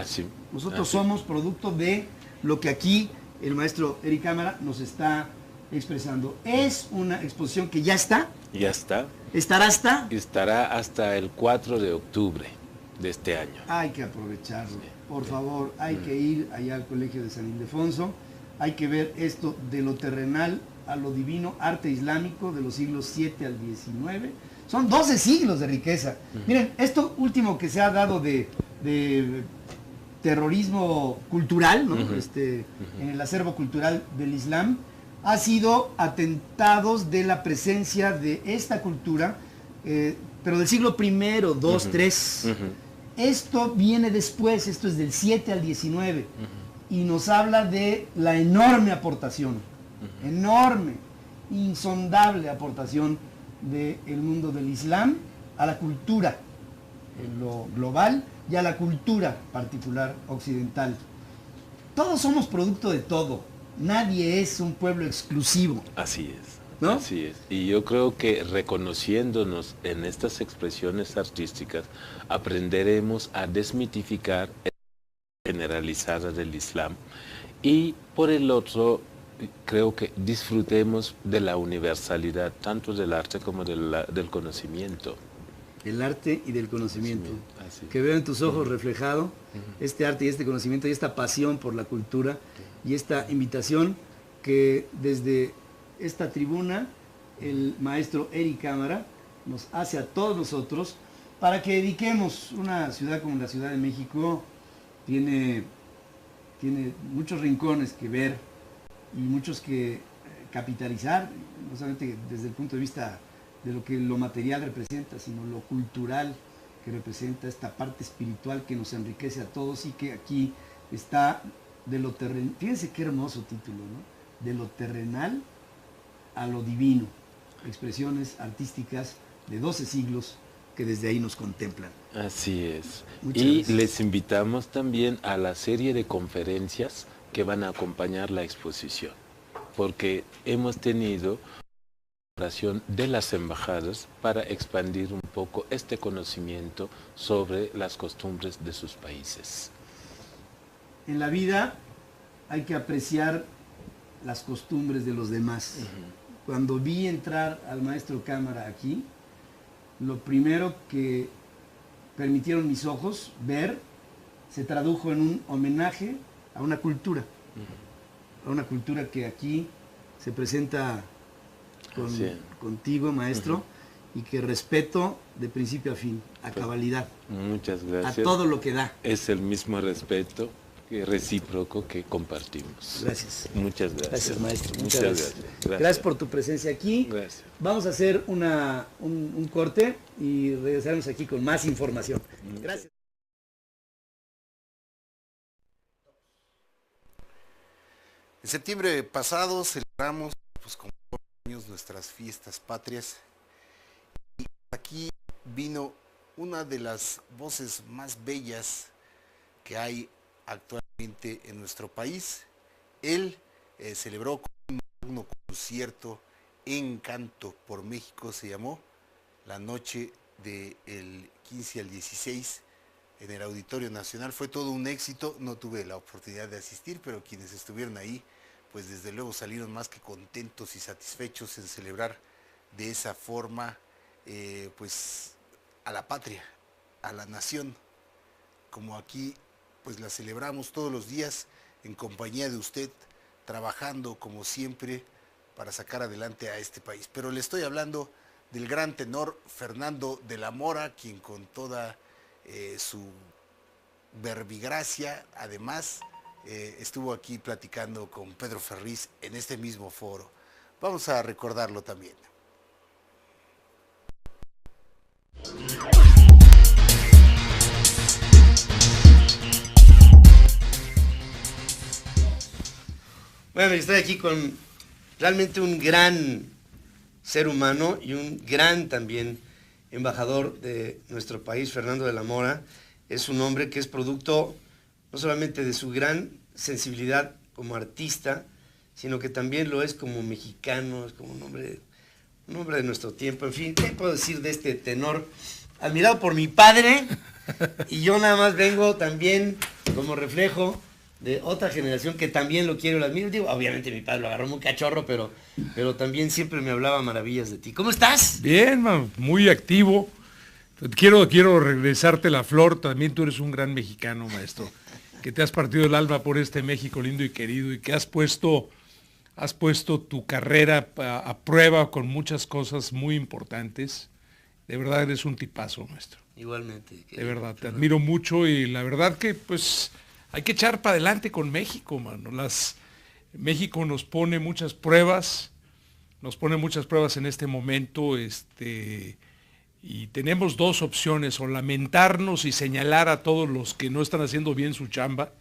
Nosotros somos producto de lo que aquí el maestro Eric Cámara nos está expresando. Es una exposición que ya está. Ya está. Estará hasta el 4 de octubre de este año. Hay que aprovecharlo. Por favor, hay que ir allá al colegio de San Ildefonso. Hay que ver esto de lo terrenal a lo divino, arte islámico de los siglos 7 al 19. Son 12 siglos de riqueza. Miren, esto último que se ha dado de terrorismo cultural, ¿no? En el acervo cultural del Islam, ha sido atentados de la presencia de esta cultura, pero del siglo I, II, III. Esto viene después, esto es del 7 al 19, y nos habla de la enorme aportación, enorme, insondable aportación del mundo del Islam a la cultura en lo global y a la cultura particular occidental. Todos somos producto de todo. Nadie es un pueblo exclusivo. Así es, ¿no? Así es. Y yo creo que reconociéndonos en estas expresiones artísticas, aprenderemos a desmitificar la generalizada del Islam Y por el otro, creo que disfrutemos de la universalidad, tanto del arte como del conocimiento. El arte y del conocimiento. Así. Que veo en tus ojos reflejado este arte y este conocimiento y esta pasión por la cultura y esta invitación que desde esta tribuna el maestro Eric Cámara nos hace a todos nosotros para que dediquemos una ciudad como la Ciudad de México. Tiene muchos rincones que ver y muchos que capitalizar, no solamente desde el punto de vista de lo que lo material representa, sino lo cultural que representa, esta parte espiritual que nos enriquece a todos y que aquí está de lo terrenal. Fíjense qué hermoso título, ¿no? De lo terrenal a lo divino. Expresiones artísticas de 12 siglos que desde ahí nos contemplan. Así es. Muchas Y gracias. les invitamos también a la serie de conferencias que van a acompañar la exposición, porque hemos tenido de las embajadas para expandir un poco este conocimiento sobre las costumbres de sus países. En la vida hay que apreciar las costumbres de los demás. Cuando vi entrar al maestro Cámara aquí, lo primero que permitieron mis ojos ver se tradujo en un homenaje a una cultura. A una cultura que aquí se presenta contigo, maestro, y que respeto de principio a fin, a cabalidad. Muchas gracias. A todo lo que da. Es el mismo respeto recíproco que compartimos. Gracias. Muchas gracias. Gracias, maestro. Muchas gracias. Gracias por tu presencia aquí. Gracias. Vamos a hacer un corte y regresaremos aquí con más información. Gracias. En septiembre pasado celebramos, pues como todos los años, nuestras fiestas patrias. Y aquí vino una de las voces más bellas que hay actualmente en nuestro país. Él celebró con un magno concierto en Canto por México, se llamó, la noche del 15 al 16 en el Auditorio Nacional. Fue todo un éxito, no tuve la oportunidad de asistir, pero quienes estuvieron ahí, pues desde luego salieron más que contentos y satisfechos en celebrar de esa forma, pues a la patria, a la nación, como aquí pues la celebramos todos los días en compañía de usted, trabajando como siempre para sacar adelante a este país. Pero le estoy hablando del gran tenor Fernando de la Mora, quien con toda su verbigracia, además, estuvo aquí platicando con Pedro Ferriz en este mismo foro. Vamos a recordarlo también. Bueno, estoy aquí con realmente un gran ser humano y un gran también embajador de nuestro país, Fernando de la Mora. Es un hombre que es producto no solamente de su gran sensibilidad como artista, sino que también lo es como mexicano, es como un hombre de nuestro tiempo. En fin, ¿qué puedo decir de este tenor? Admirado por mi padre, y yo nada más vengo también como reflejo de otra generación que también lo quiero, lo admiro. Digo, obviamente mi padre lo agarró muy cachorro, pero también siempre me hablaba maravillas de ti. ¿Cómo estás? Bien, man, muy activo. Quiero regresarte la flor. También tú eres un gran mexicano, maestro, que te has partido el alma por este México lindo y querido y que has puesto tu carrera a prueba con muchas cosas muy importantes. De verdad eres un tipazo, maestro. Igualmente. De verdad, te admiro mucho y la verdad que pues hay que echar para adelante con México, mano. México nos pone muchas pruebas en este momento, y tenemos dos opciones: o lamentarnos y señalar a todos los que no están haciendo bien su chamba,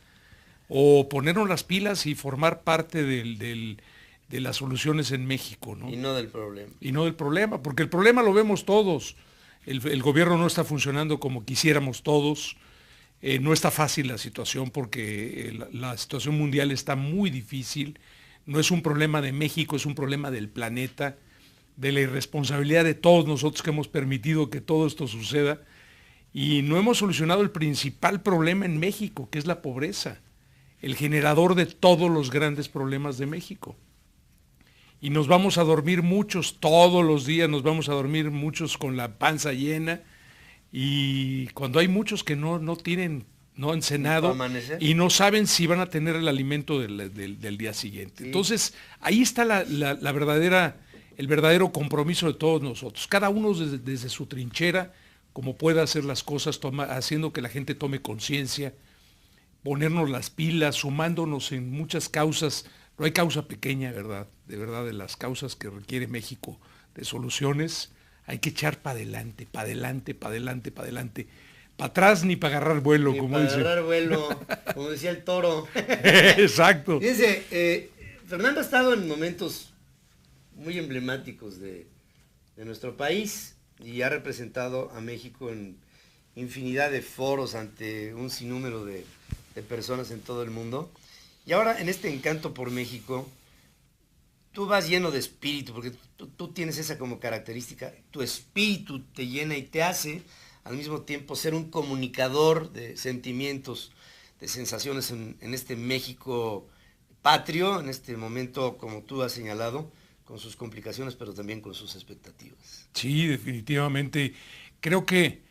o ponernos las pilas y formar parte de las soluciones en México, ¿no? Y no del problema. Y no del problema, porque el problema lo vemos todos. El gobierno no está funcionando como quisiéramos todos. No está fácil la situación porque la situación mundial está muy difícil. No es un problema de México, es un problema del planeta, de la irresponsabilidad de todos nosotros que hemos permitido que todo esto suceda. Y no hemos solucionado el principal problema en México, que es la pobreza. el generador de todos los grandes problemas de México. Y nos vamos a dormir muchos, todos los días nos vamos a dormir muchos con la panza llena, y cuando hay muchos que no han cenado y no saben si van a tener el alimento del día siguiente. Sí. Entonces, ahí está el verdadero compromiso de todos nosotros. Cada uno desde su trinchera, como pueda hacer las cosas, haciendo que la gente tome conciencia, ponernos las pilas, sumándonos en muchas causas. No hay causa pequeña, ¿verdad? De las causas que requiere México de soluciones, hay que echar para adelante, para adelante, para adelante, para adelante. Para atrás ni para agarrar vuelo, ni como para dice. Agarrar vuelo, como decía el toro. Exacto. Fíjense, Fernando ha estado en momentos muy emblemáticos de nuestro país y ha representado a México en infinidad de foros ante un sinnúmero de personas en todo el mundo. Y ahora en este encanto por México, tú vas lleno de espíritu, porque tú tienes esa como característica, tu espíritu te llena y te hace al mismo tiempo ser un comunicador de sentimientos, de sensaciones en este México patrio, en este momento, como tú has señalado, con sus complicaciones, pero también con sus expectativas. Sí, definitivamente. Creo que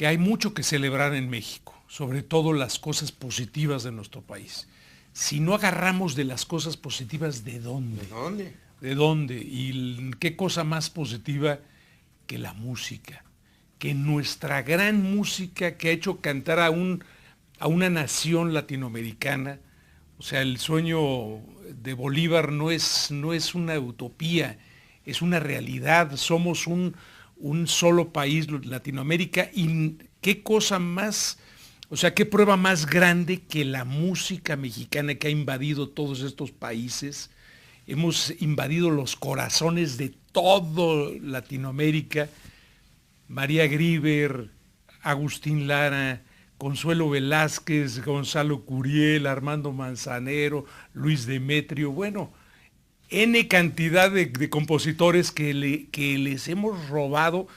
hay mucho que celebrar en México, sobre todo las cosas positivas de nuestro país. Si no agarramos de las cosas positivas, ¿de dónde? ¿De dónde? ¿De dónde? Y qué cosa más positiva que la música, que nuestra gran música que ha hecho cantar a una nación latinoamericana. O sea, el sueño de Bolívar no es una utopía, es una realidad. Somos un solo país, Latinoamérica, y qué cosa más, o sea, qué prueba más grande que la música mexicana que ha invadido todos estos países. Hemos invadido los corazones de todo Latinoamérica. María Grieber, Agustín Lara, Consuelo Velázquez, Gonzalo Curiel, Armando Manzanero, Luis Demetrio, bueno, N cantidad de compositores que les hemos robado,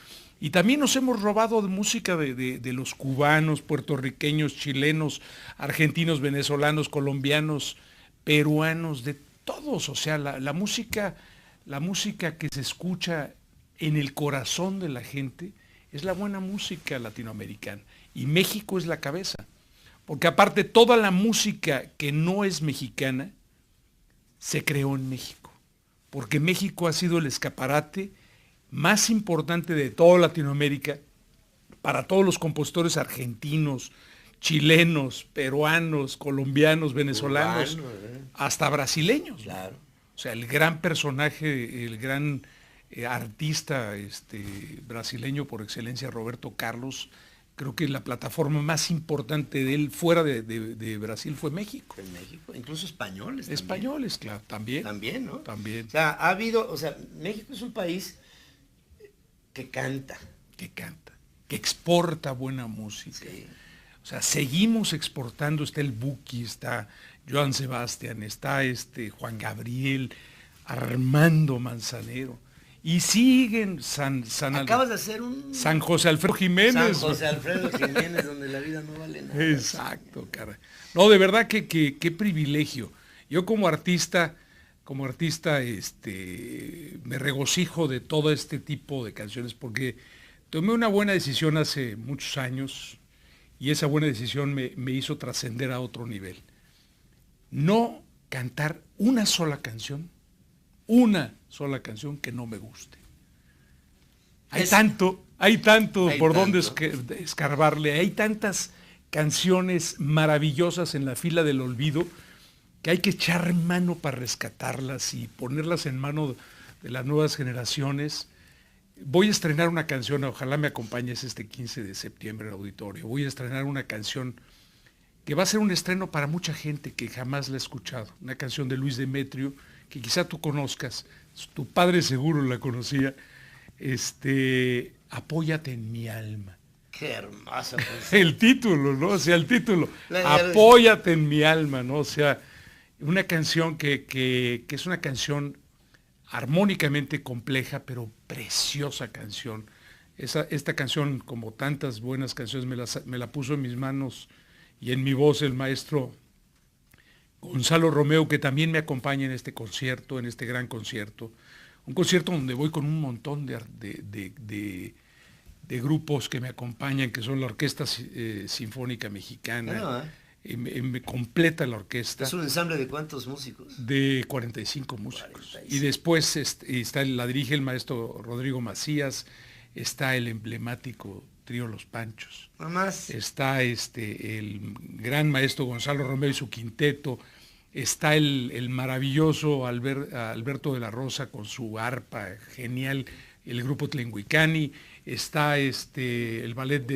y también nos hemos robado de música de los cubanos, puertorriqueños, chilenos, argentinos, venezolanos, colombianos, peruanos, de todos. O sea, la música que se escucha en el corazón de la gente es la buena música latinoamericana. Y México es la cabeza. Porque aparte toda la música que no es mexicana se creó en México. Porque México ha sido el escaparate más importante de toda Latinoamérica para todos los compositores argentinos, chilenos, peruanos, colombianos, venezolanos, hasta brasileños. Claro. O sea, el gran personaje, el gran artista brasileño por excelencia, Roberto Carlos, creo que la plataforma más importante de él fuera de Brasil fue México. En México, incluso españoles. Españoles, claro, también. También, ¿no? También. O sea, ha habido, México es un país que canta. Que exporta buena música. Sí. O sea, seguimos exportando, está el Buki, está Joan Sebastián, está Juan Gabriel, Armando Manzanero. Y siguen Acabas de hacer un... San José Alfredo Jiménez. San José Alfredo Jiménez, donde la vida no vale nada. Exacto, cara. No, de verdad que qué privilegio. Yo como artista, me regocijo de todo este tipo de canciones, porque tomé una buena decisión hace muchos años, y esa buena decisión me hizo trascender a otro nivel. No cantar una sola canción que no me guste. Hay tanto por dónde escarbarle, hay tantas canciones maravillosas en la fila del olvido que hay que echar mano para rescatarlas y ponerlas en mano de las nuevas generaciones. Voy a estrenar una canción, ojalá me acompañes este 15 de septiembre en el auditorio. Voy a estrenar una canción que va a ser un estreno para mucha gente que jamás la ha escuchado. Una canción de Luis Demetrio, que quizá tú conozcas, tu padre seguro la conocía, Apóyate en mi alma. Qué hermoso. Pues. El título, ¿no? O sea, el título, Apóyate en mi alma, ¿no? O sea, una canción que es una canción armónicamente compleja, pero preciosa canción. Esta canción, como tantas buenas canciones, me la puso en mis manos y en mi voz el maestro Gonzalo Romeo, que también me acompaña en este concierto, en este gran concierto. Un concierto donde voy con un montón de grupos que me acompañan, que son la Orquesta Sinfónica Mexicana. Me completa la orquesta. ¿Es un ensamble de cuántos músicos? De 45 músicos. 45. Y después la dirige el maestro Rodrigo Macías, está el emblemático Trío Los Panchos. Más. Está el gran maestro Gonzalo Romeo y su quinteto. Está el maravilloso Alberto de la Rosa con su arpa genial, el grupo Tlenguicani. Está el ballet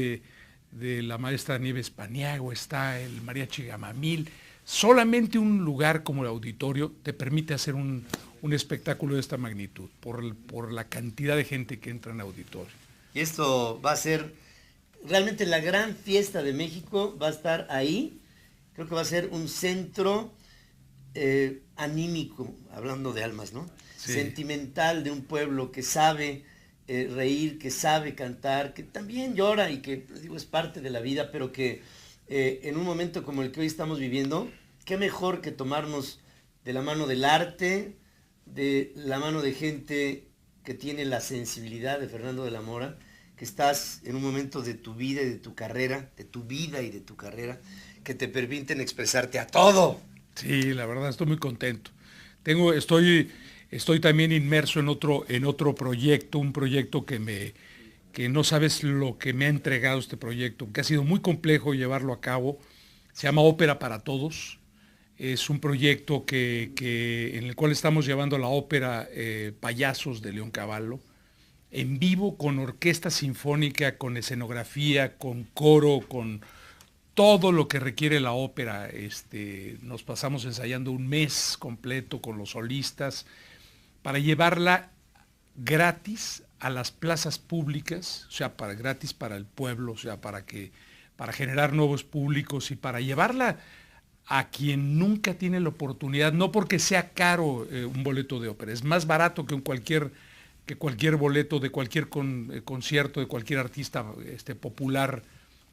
de la maestra Nieves Paniagua, está el Mariachi Gamamil. Solamente un lugar como el auditorio te permite hacer un espectáculo de esta magnitud, por la cantidad de gente que entra en auditorio. Y esto va a ser realmente la gran fiesta de México, va a estar ahí. Creo que va a ser un centro anímico, hablando de almas, ¿no? Sí. Sentimental de un pueblo que sabe reír, que sabe cantar, que también llora y que, digo, es parte de la vida, pero que en un momento como el que hoy estamos viviendo, qué mejor que tomarnos de la mano del arte, de la mano de gente que tiene la sensibilidad de Fernando de la Mora, que estás en un momento de tu vida y de tu carrera, que te permiten expresarte a todo. Sí, la verdad estoy muy contento. Estoy también inmerso en otro proyecto, un proyecto que no sabes lo que me ha entregado este proyecto, que ha sido muy complejo llevarlo a cabo. Se llama Ópera para Todos. Es un proyecto en el cual estamos llevando la ópera Payasos de Leoncavallo, en vivo, con orquesta sinfónica, con escenografía, con coro, con todo lo que requiere la ópera. Nos pasamos ensayando un mes completo con los solistas para llevarla gratis a las plazas públicas, o sea, gratis para el pueblo, o sea, para generar nuevos públicos y para llevarla a quien nunca tiene la oportunidad, no porque sea caro un boleto de ópera, es más barato que cualquier boleto de cualquier concierto de cualquier artista popular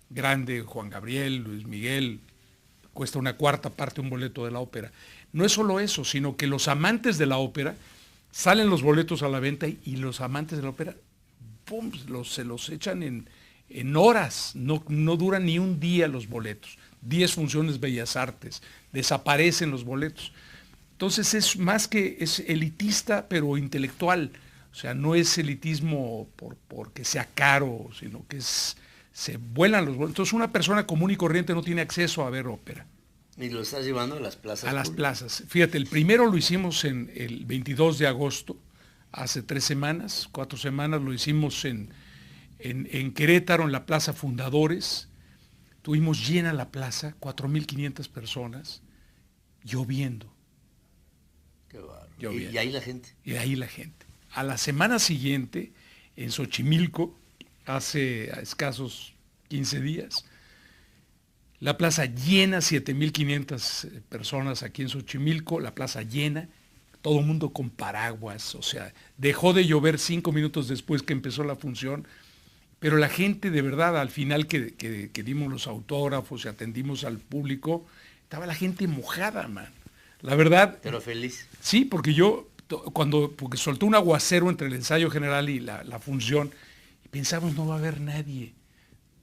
grande, Juan Gabriel, Luis Miguel, cuesta una cuarta parte un boleto de la ópera. No es solo eso, sino que los amantes de la ópera, salen los boletos a la venta y los amantes de la ópera, ¡pum!, se los echan en horas, no duran ni un día los boletos. 10 funciones Bellas Artes, desaparecen los boletos. Entonces es elitista, pero intelectual. O sea, no es elitismo porque sea caro, sino que se vuelan los boletos. Entonces una persona común y corriente no tiene acceso a ver ópera. ¿Y lo estás llevando a las plazas? A las plazas. Fíjate, el primero lo hicimos en el 22 de agosto, hace 4 semanas, lo hicimos en Querétaro, en la Plaza Fundadores. Tuvimos llena la plaza, 4,500 personas, lloviendo. Qué bárbaro. ¿Y ahí la gente? Y ahí la gente. A la semana siguiente, en Xochimilco, hace escasos 15 días, la plaza llena, 7,500 personas aquí en Xochimilco, la plaza llena, todo el mundo con paraguas, o sea, dejó de llover 5 minutos después que empezó la función, pero la gente de verdad, al final que dimos los autógrafos y atendimos al público, estaba la gente mojada, man. La verdad. Pero feliz. Sí, porque porque soltó un aguacero entre el ensayo general y la función, y pensamos no va a haber nadie.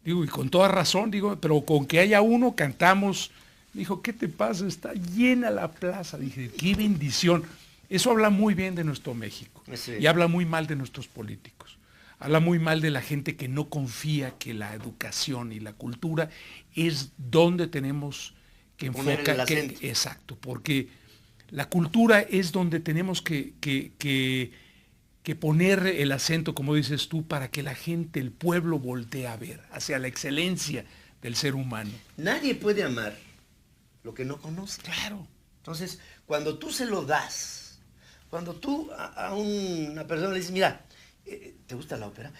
Digo, y con toda razón, pero con que haya uno, cantamos. Dijo, ¿qué te pasa? Está llena la plaza. Dije, qué bendición. Eso habla muy bien de nuestro México. Sí. Y habla muy mal de nuestros políticos. Habla muy mal de la gente que no confía que la educación y la cultura es donde tenemos que enfocar. Exacto, porque la cultura es donde tenemos que poner el acento, como dices tú, para que la gente, el pueblo, voltee a ver hacia la excelencia del ser humano. Nadie puede amar lo que no conoce. Claro. Entonces, cuando tú se lo das, cuando tú a una persona le dices, mira, ¿te gusta la ópera?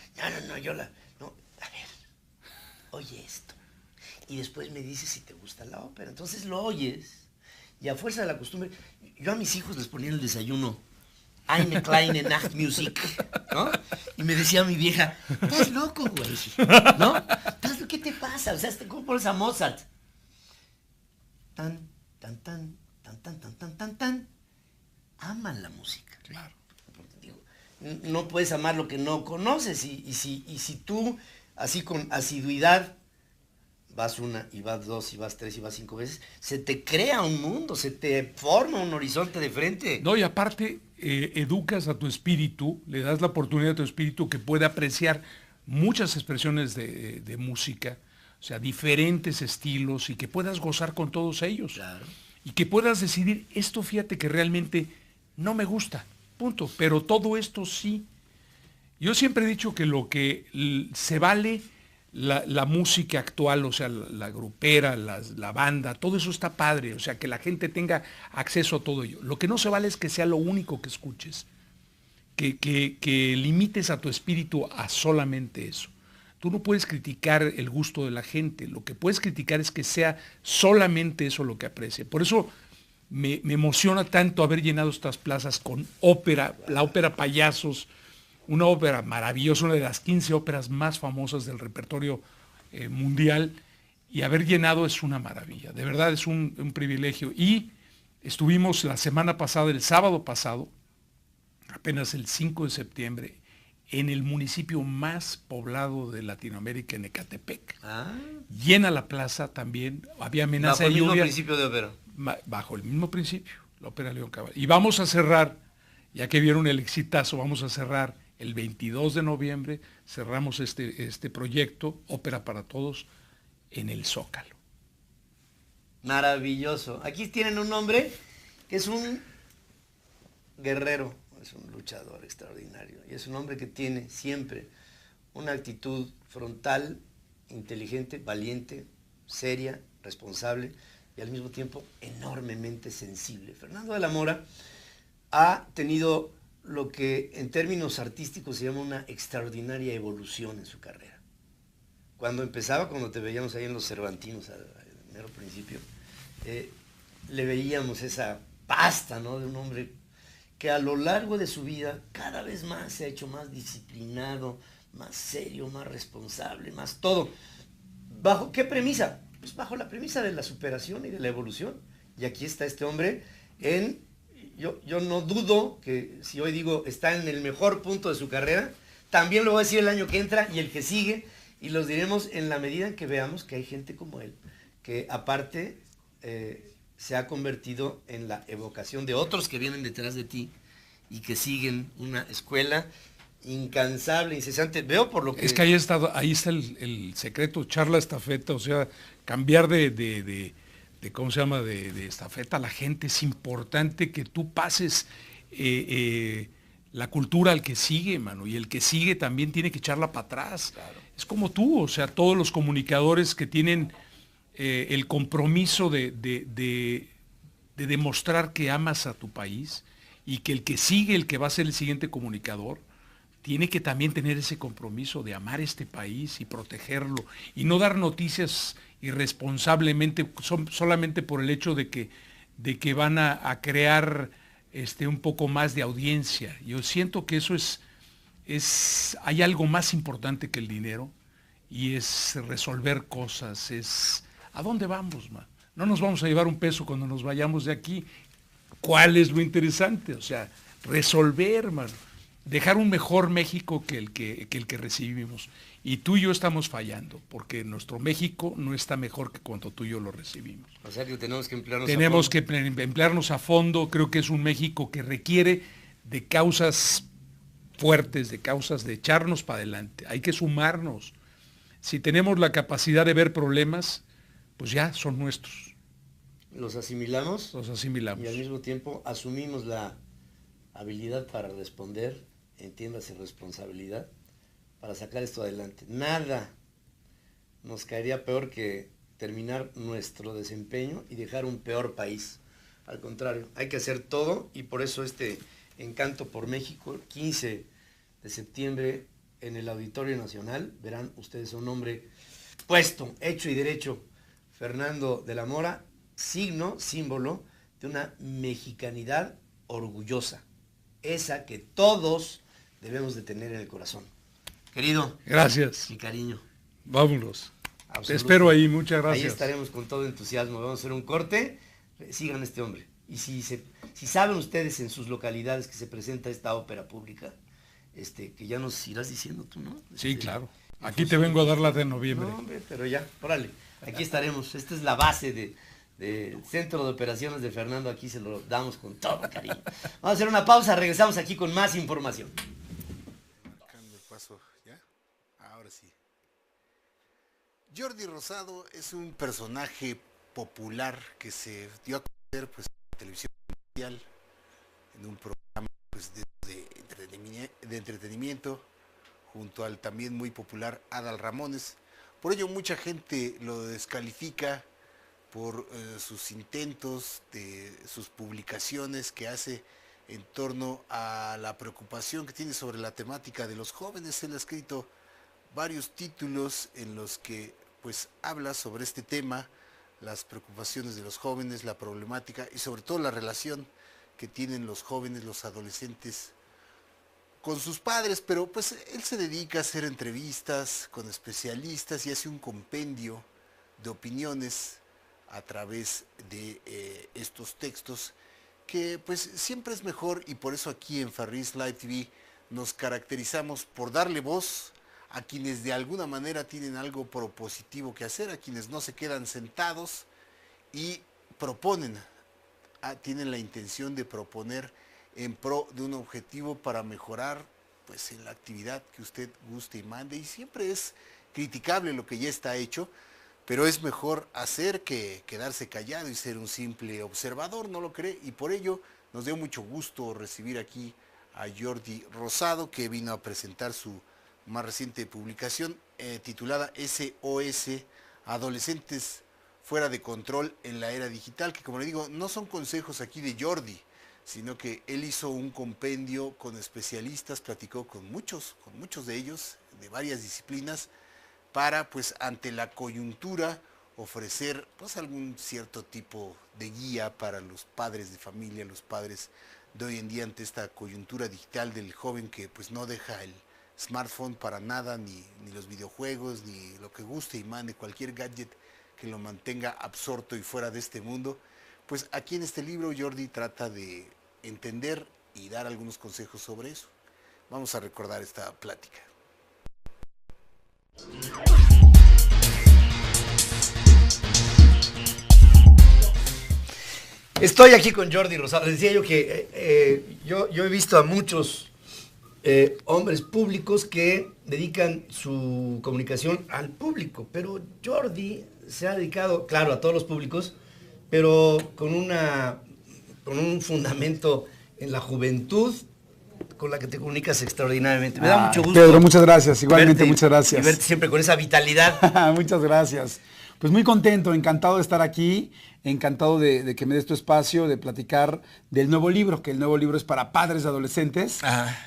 No, a ver, oye esto. Y después me dices si te gusta la ópera. Entonces lo oyes y a fuerza de la costumbre, yo a mis hijos les ponía en el desayuno Eine kleine Nachtmusik, ¿no? Y me decía mi vieja, estás loco, güey, ¿no? ¿Qué te pasa? O sea, ¿cómo pones a Mozart? Tan, tan, tan, tan, tan, tan, tan, tan, tan, aman la música. Claro. Digo, no puedes amar lo que no conoces, y si tú, así con asiduidad, vas una, y vas dos, y vas tres, y vas 5 veces, se te crea un mundo, se te forma un horizonte de frente. No, y aparte, educas a tu espíritu, le das la oportunidad a tu espíritu que pueda apreciar muchas expresiones de música, o sea, diferentes estilos, y que puedas gozar con todos ellos. Claro. Y que puedas decidir, esto fíjate que realmente no me gusta, punto, pero todo esto sí. Yo siempre he dicho que lo que se vale la música actual, o sea, la grupera, la banda, todo eso está padre, o sea, que la gente tenga acceso a todo ello. Lo que no se vale es que sea lo único que escuches, que limites a tu espíritu a solamente eso. Tú no puedes criticar el gusto de la gente, lo que puedes criticar es que sea solamente eso lo que aprecie. Por eso me emociona tanto haber llenado estas plazas con ópera, la ópera Payasos, una ópera maravillosa, una de las 15 óperas más famosas del repertorio mundial, y haber llenado es una maravilla, de verdad es un privilegio. Y estuvimos la semana pasada, el sábado pasado, apenas el 5 de septiembre, en el municipio más poblado de Latinoamérica, en Ecatepec. Llena la plaza también, había amenaza de lluvia. Bajo el mismo principio de ópera. Bajo el mismo principio, la ópera León Caballero. Y vamos a cerrar, ya que vieron el exitazo, vamos a cerrar el 22 de noviembre, cerramos este proyecto, Ópera para Todos, en el Zócalo. Maravilloso. Aquí tienen un hombre que es un guerrero, es un luchador extraordinario, y es un hombre que tiene siempre una actitud frontal, inteligente, valiente, seria, responsable y al mismo tiempo enormemente sensible. Fernando de la Mora ha tenido lo que en términos artísticos se llama una extraordinaria evolución en su carrera. Cuando empezaba, cuando te veíamos ahí en los Cervantinos al mero principio, le veíamos esa pasta, ¿no?, de un hombre que a lo largo de su vida cada vez más se ha hecho más disciplinado, más serio, más responsable, más todo. ¿Bajo qué premisa? Pues bajo la premisa de la superación y de la evolución. Y aquí está este hombre yo no dudo que si hoy digo está en el mejor punto de su carrera, también lo voy a decir el año que entra y el que sigue, y los diremos en la medida en que veamos que hay gente como él, que aparte se ha convertido en la evocación de otros que vienen detrás de ti y que siguen una escuela incansable, incesante. Veo por lo que... Es que ahí está el secreto, charla estafeta, o sea, cambiar de ¿cómo se llama?, de estafeta a la gente. Es importante que tú pases la cultura al que sigue, mano, y el que sigue también tiene que echarla para atrás. Claro. Es como tú, o sea, todos los comunicadores que tienen el compromiso de demostrar que amas a tu país, y que el que sigue, el que va a ser el siguiente comunicador, tiene que también tener ese compromiso de amar este país y protegerlo, y no dar noticias irresponsablemente solamente por el hecho de que van a crear un poco más de audiencia. Yo siento que eso hay algo más importante que el dinero, y es resolver cosas, ¿a dónde vamos, man? No nos vamos a llevar un peso cuando nos vayamos de aquí. ¿Cuál es lo interesante? O sea, resolver, man. Dejar un mejor México que el que recibimos. Y tú y yo estamos fallando, porque nuestro México no está mejor que cuando tú y yo lo recibimos. O sea que tenemos que emplearnos emplearnos a fondo. Creo que es un México que requiere de causas fuertes, de causas de echarnos para adelante. Hay que sumarnos. Si tenemos la capacidad de ver problemas, pues ya son nuestros. Los asimilamos. Y al mismo tiempo asumimos la habilidad para responder, entiéndase responsabilidad, para sacar esto adelante. Nada nos caería peor que terminar nuestro desempeño y dejar un peor país. Al contrario, hay que hacer todo, y por eso este Encanto por México, 15 de septiembre en el Auditorio Nacional. Verán ustedes a un hombre puesto, hecho y derecho, Fernando de la Mora, símbolo de una mexicanidad orgullosa, esa que todos debemos de tener en el corazón. Querido. Gracias. Mi cariño. Vámonos. Absoluto. Te espero ahí, muchas gracias. Ahí estaremos con todo entusiasmo. Vamos a hacer un corte. Sigan este hombre. Y si saben ustedes en sus localidades que se presenta esta ópera pública, que ya nos irás diciendo tú, ¿no? Sí, claro. Aquí te vengo a dar la de noviembre. No, hombre, pero ya, órale, aquí estaremos. Esta es la base del Centro de Operaciones de Fernando, aquí se lo damos con todo cariño. Vamos a hacer una pausa, regresamos aquí con más información. Cambio el paso, ¿ya? Ahora sí. Jordi Rosado es un personaje popular que se dio a conocer pues, en la televisión mundial, en un programa pues, de entretenimiento, junto al también muy popular Adal Ramones. Por ello mucha gente lo descalifica por sus intentos, de sus publicaciones que hace en torno a la preocupación que tiene sobre la temática de los jóvenes. Él ha escrito varios títulos en los que pues habla sobre este tema, las preocupaciones de los jóvenes, la problemática y sobre todo la relación que tienen los jóvenes, los adolescentes con sus padres, pero pues él se dedica a hacer entrevistas con especialistas y hace un compendio de opiniones a través de estos textos que pues siempre es mejor, y por eso aquí en Farris Live TV nos caracterizamos por darle voz a quienes de alguna manera tienen algo propositivo que hacer, a quienes no se quedan sentados y proponen, tienen la intención de proponer en pro de un objetivo para mejorar pues en la actividad que usted guste y mande, y siempre es criticable lo que ya está hecho, pero es mejor hacer que quedarse callado y ser un simple observador, ¿no lo cree? Y por ello nos dio mucho gusto recibir aquí a Jordi Rosado, que vino a presentar su más reciente publicación titulada SOS, Adolescentes fuera de control en la era digital, que como le digo, no son consejos aquí de Jordi, sino que él hizo un compendio con especialistas, platicó con muchos de ellos, de varias disciplinas, para pues ante la coyuntura ofrecer pues algún cierto tipo de guía para los padres de familia, los padres de hoy en día ante esta coyuntura digital del joven que pues no deja el smartphone para nada, ni los videojuegos, ni lo que guste y mande, cualquier gadget que lo mantenga absorto y fuera de este mundo. Pues aquí en este libro Jordi trata de entender y dar algunos consejos sobre eso. Vamos a recordar esta plática. Estoy aquí con Jordi Rosado. Les decía yo que yo he visto a muchos hombres públicos que dedican su comunicación al público, pero Jordi se ha dedicado, claro, a todos los públicos, pero con un fundamento en la juventud con la que te comunicas extraordinariamente. Me da mucho gusto. Pedro, muchas gracias. Igualmente, muchas gracias. Y verte siempre con esa vitalidad. Muchas gracias. Pues muy contento, encantado de estar aquí, encantado de que me des tu espacio, de platicar del nuevo libro, que el nuevo libro es para padres de adolescentes.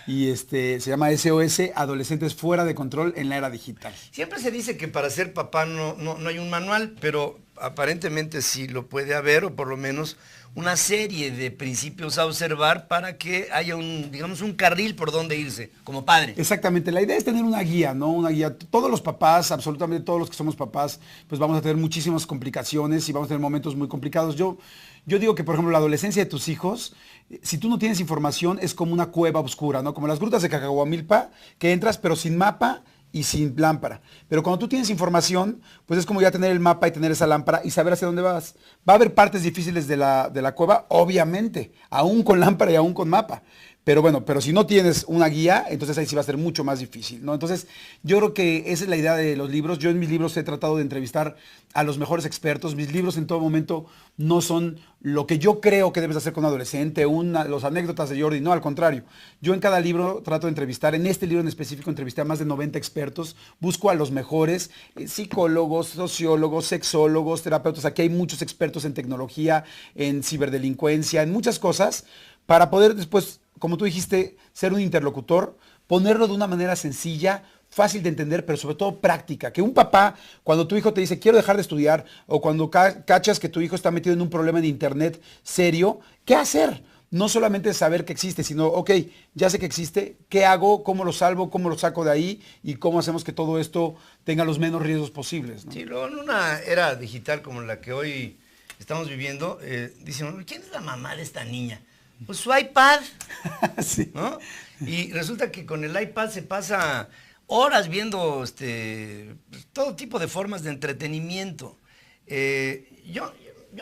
Y se llama SOS, Adolescentes fuera de control en la era digital. Siempre se dice que para ser papá no hay un manual, pero aparentemente sí lo puede haber, o por lo menos una serie de principios a observar para que haya digamos, un carril por donde irse como padre. Exactamente, la idea es tener una guía, ¿no? Una guía. Todos los papás, absolutamente todos los que somos papás, pues vamos a tener muchísimas complicaciones y vamos a tener momentos muy complicados. Yo digo que, por ejemplo, la adolescencia de tus hijos, si tú no tienes información, es como una cueva oscura, ¿no? Como las grutas de Cacahuamilpa, que entras pero sin mapa y sin lámpara. Pero cuando tú tienes información, pues es como ya tener el mapa y tener esa lámpara y saber hacia dónde vas. Va a haber partes difíciles de la cueva, obviamente, aún con lámpara y aún con mapa. Pero bueno, pero si no tienes una guía, entonces ahí sí va a ser mucho más difícil, ¿no? Entonces, yo creo que esa es la idea de los libros. Yo en mis libros he tratado de entrevistar a los mejores expertos. Mis libros en todo momento no son lo que yo creo que debes hacer con un adolescente, los anécdotas de Jordi, no, al contrario. Yo en cada libro trato de entrevistar, en este libro en específico entrevisté a más de 90 expertos, busco a los mejores, psicólogos, sociólogos, sexólogos, terapeutas. Aquí hay muchos expertos en tecnología, en ciberdelincuencia, en muchas cosas, para poder después, como tú dijiste, ser un interlocutor, ponerlo de una manera sencilla, fácil de entender, pero sobre todo práctica. Que un papá, cuando tu hijo te dice, quiero dejar de estudiar, o cuando cachas que tu hijo está metido en un problema en internet serio, ¿qué hacer? No solamente saber que existe, sino, ok, ya sé que existe, ¿qué hago? ¿Cómo lo salvo? ¿Cómo lo saco de ahí? ¿Y cómo hacemos que todo esto tenga los menos riesgos posibles, ¿no? Sí, luego en una era digital como la que hoy estamos viviendo, dicen, ¿quién es la mamá de esta niña? Pues su iPad, Sí. ¿no? Y resulta que con el iPad se pasa horas viendo todo tipo de formas de entretenimiento. Yo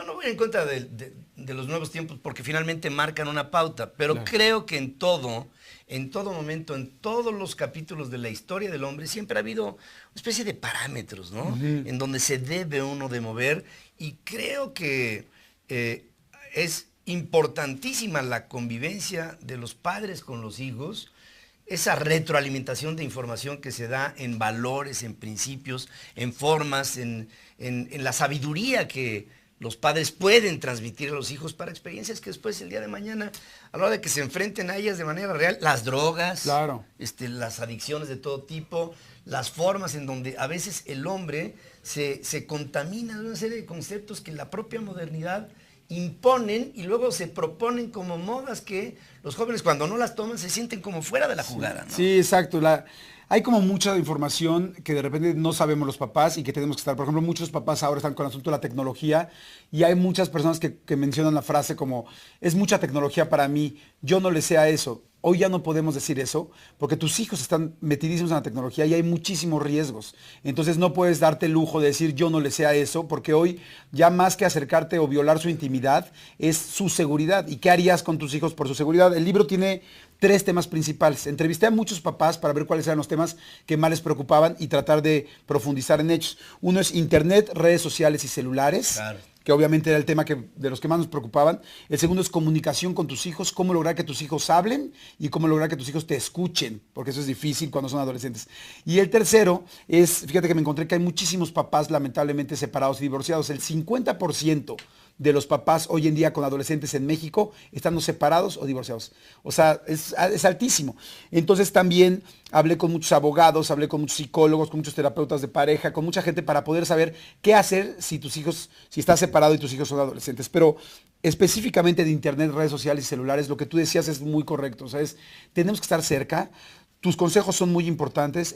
no voy en contra de los nuevos tiempos porque finalmente marcan una pauta, pero Claro. creo que en todo momento, en todos los capítulos de la historia del hombre, siempre ha habido una especie de parámetros, ¿no? En donde se debe uno de mover, y creo que es importantísima la convivencia de los padres con los hijos, esa retroalimentación de información que se da en valores, en principios, en formas, en la sabiduría que los padres pueden transmitir a los hijos para experiencias que después, el día de mañana, a la hora de que se enfrenten a ellas de manera real, las drogas, Claro. las adicciones de todo tipo, las formas en donde a veces el hombre se contamina de una serie de conceptos que la propia modernidad imponen y luego se proponen como modas que los jóvenes, cuando no las toman, se sienten como fuera de la jugada, ¿no? Sí, exacto. Hay como mucha información que de repente no sabemos los papás y que tenemos que estar. Por ejemplo, muchos papás ahora están con el asunto de la tecnología y hay muchas personas que mencionan la frase como, es mucha tecnología para mí, yo no le sé a eso. Hoy ya no podemos decir eso porque tus hijos están metidísimos en la tecnología y hay muchísimos riesgos. Entonces no puedes darte el lujo de decir yo no le sé a eso, porque hoy ya más que acercarte o violar su intimidad es su seguridad. ¿Y qué harías con tus hijos por su seguridad? El libro tiene 3 temas principales. Entrevisté a muchos papás para ver cuáles eran los temas que más les preocupaban y tratar de profundizar en ellos. Uno es internet, redes sociales y celulares. Claro. Que obviamente era el tema de los que más nos preocupaban. El segundo es comunicación con tus hijos, cómo lograr que tus hijos hablen y cómo lograr que tus hijos te escuchen, porque eso es difícil cuando son adolescentes. Y el tercero es, fíjate que me encontré que hay muchísimos papás lamentablemente separados y divorciados. El 50% de los papás hoy en día con adolescentes en México están separados o divorciados. O sea, es altísimo. Entonces también hablé con muchos abogados, hablé con muchos psicólogos, con muchos terapeutas de pareja, con mucha gente para poder saber qué hacer si estás separado y tus hijos son adolescentes. Pero específicamente de internet, redes sociales y celulares, lo que tú decías es muy correcto. O sea, tenemos que estar cerca. Tus consejos son muy importantes.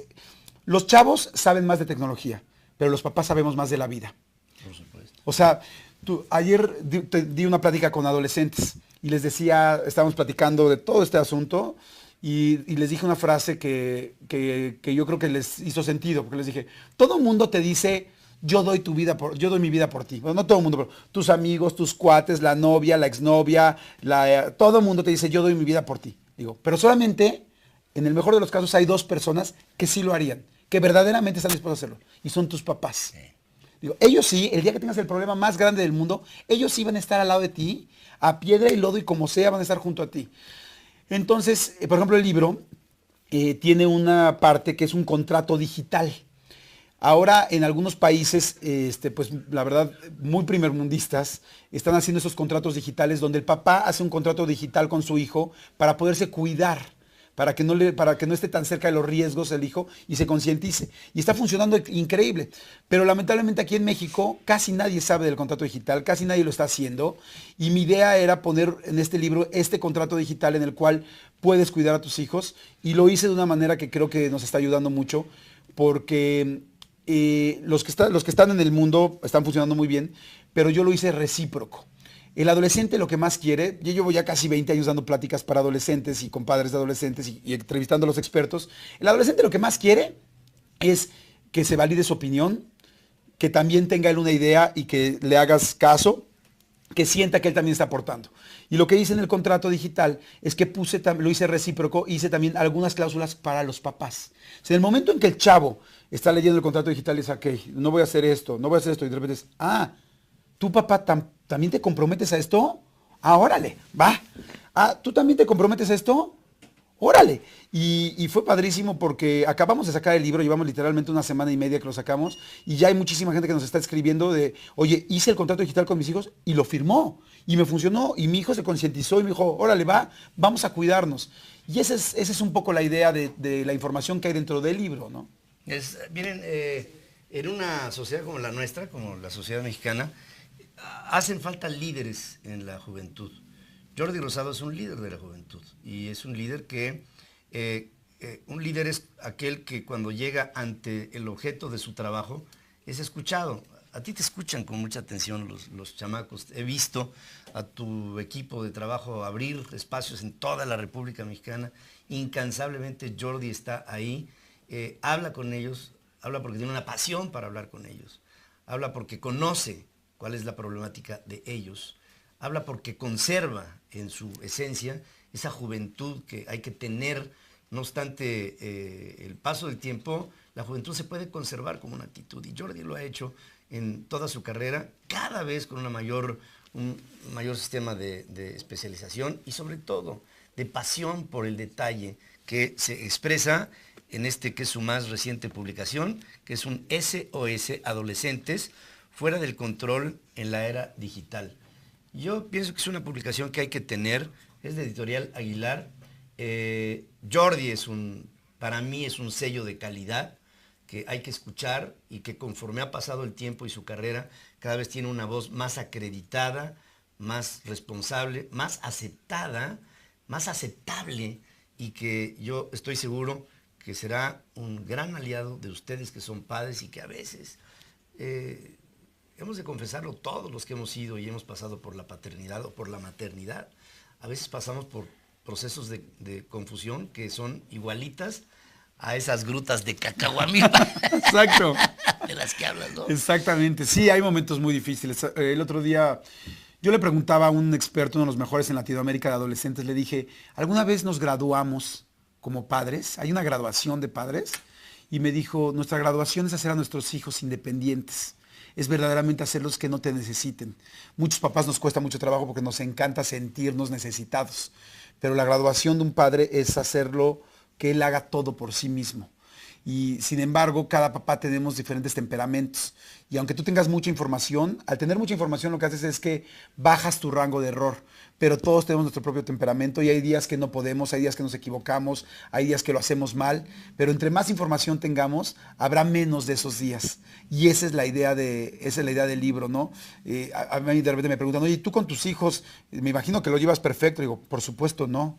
Los chavos saben más de tecnología, pero los papás sabemos más de la vida. Por supuesto. O sea, ayer di una plática con adolescentes y les decía, estábamos platicando de todo este asunto y les dije una frase que yo creo que les hizo sentido, porque les dije, todo el mundo te dice, yo doy mi vida por ti. Bueno, no todo el mundo, pero tus amigos, tus cuates, la novia, la exnovia, todo el mundo te dice, yo doy mi vida por ti. Digo, pero solamente, en el mejor de los casos, hay 2 personas que sí lo harían, que verdaderamente están dispuestos a hacerlo, y son tus papás. Sí. Digo, ellos sí, el día que tengas el problema más grande del mundo, ellos sí van a estar al lado de ti, a piedra y lodo y como sea, van a estar junto a ti. Entonces, por ejemplo, el libro tiene una parte que es un contrato digital. Ahora, en algunos países, pues la verdad, muy primermundistas, están haciendo esos contratos digitales donde el papá hace un contrato digital con su hijo para poderse cuidar. Para que no esté tan cerca de los riesgos el hijo y se concientice. Y está funcionando increíble. Pero lamentablemente aquí en México casi nadie sabe del contrato digital, casi nadie lo está haciendo. Y mi idea era poner en este libro este contrato digital en el cual puedes cuidar a tus hijos. Y lo hice de una manera que creo que nos está ayudando mucho, porque los que están en el mundo están funcionando muy bien, pero yo lo hice recíproco. El adolescente lo que más quiere, yo llevo ya casi 20 años dando pláticas para adolescentes y con padres de adolescentes y entrevistando a los expertos. El adolescente lo que más quiere es que se valide su opinión, que también tenga él una idea y que le hagas caso, que sienta que él también está aportando. Y lo que hice en el contrato digital es que lo hice recíproco, hice también algunas cláusulas para los papás. O sea, en el momento en que el chavo está leyendo el contrato digital y dice, ok, no voy a hacer esto, no voy a hacer esto, y de repente es, ¿tu papá también te comprometes a esto? Órale, va. ¿Tú también te comprometes a esto? Órale. Y fue padrísimo porque acabamos de sacar el libro, llevamos literalmente 1 semana y media que lo sacamos, y ya hay muchísima gente que nos está escribiendo de, oye, hice el contrato digital con mis hijos y lo firmó, y me funcionó, y mi hijo se concientizó y me dijo, órale, vamos a cuidarnos. Y esa es un poco la idea de la información que hay dentro del libro, ¿no? Miren, en una sociedad como la nuestra, como la sociedad mexicana, hacen falta líderes en la juventud. Jordi Rosado es un líder de la juventud y es un líder un líder es aquel que cuando llega ante el objeto de su trabajo es escuchado. a ti te escuchan con mucha atención los chamacos. He visto a tu equipo de trabajo abrir espacios en toda la República Mexicana. Incansablemente Jordi está ahí, habla con ellos, habla porque tiene una pasión para hablar con ellos, habla porque conoce cuál es la problemática de ellos, habla porque conserva en su esencia esa juventud que hay que tener. No obstante el paso del tiempo, la juventud se puede conservar como una actitud, y Jordi lo ha hecho en toda su carrera, cada vez con un mayor sistema de especialización y sobre todo de pasión por el detalle, que se expresa en este que es su más reciente publicación, que es un SOS Adolescentes fuera del control en la era digital. Yo pienso que es una publicación que hay que tener, es de Editorial Aguilar. Jordi para mí es un sello de calidad que hay que escuchar y que conforme ha pasado el tiempo y su carrera, cada vez tiene una voz más acreditada, más responsable, más aceptada, más aceptable, y que yo estoy seguro que será un gran aliado de ustedes que son padres y que a veces hemos de confesarlo todos los que hemos ido y hemos pasado por la paternidad o por la maternidad. A veces pasamos por procesos de confusión que son igualitas a esas grutas de cacahuamilpa. Exacto. De las que hablas, ¿no? Exactamente, sí, hay momentos muy difíciles. El otro día yo le preguntaba a un experto, uno de los mejores en Latinoamérica de adolescentes, le dije, ¿alguna vez nos graduamos como padres? ¿Hay una graduación de padres? Y me dijo, nuestra graduación es hacer a nuestros hijos independientes. Es verdaderamente hacerlos que no te necesiten. Muchos papás nos cuesta mucho trabajo porque nos encanta sentirnos necesitados. Pero la graduación de un padre es hacerlo que él haga todo por sí mismo. Y sin embargo, cada papá tenemos diferentes temperamentos. Y aunque tú tengas mucha información, al tener mucha información lo que haces es que bajas tu rango de error. Pero todos tenemos nuestro propio temperamento y hay días que no podemos, hay días que nos equivocamos, hay días que lo hacemos mal. Pero entre más información tengamos, habrá menos de esos días. Y esa es la idea del libro, ¿no? A mí de repente me preguntan, oye, ¿tú con tus hijos, me imagino que lo llevas perfecto? Digo, por supuesto no.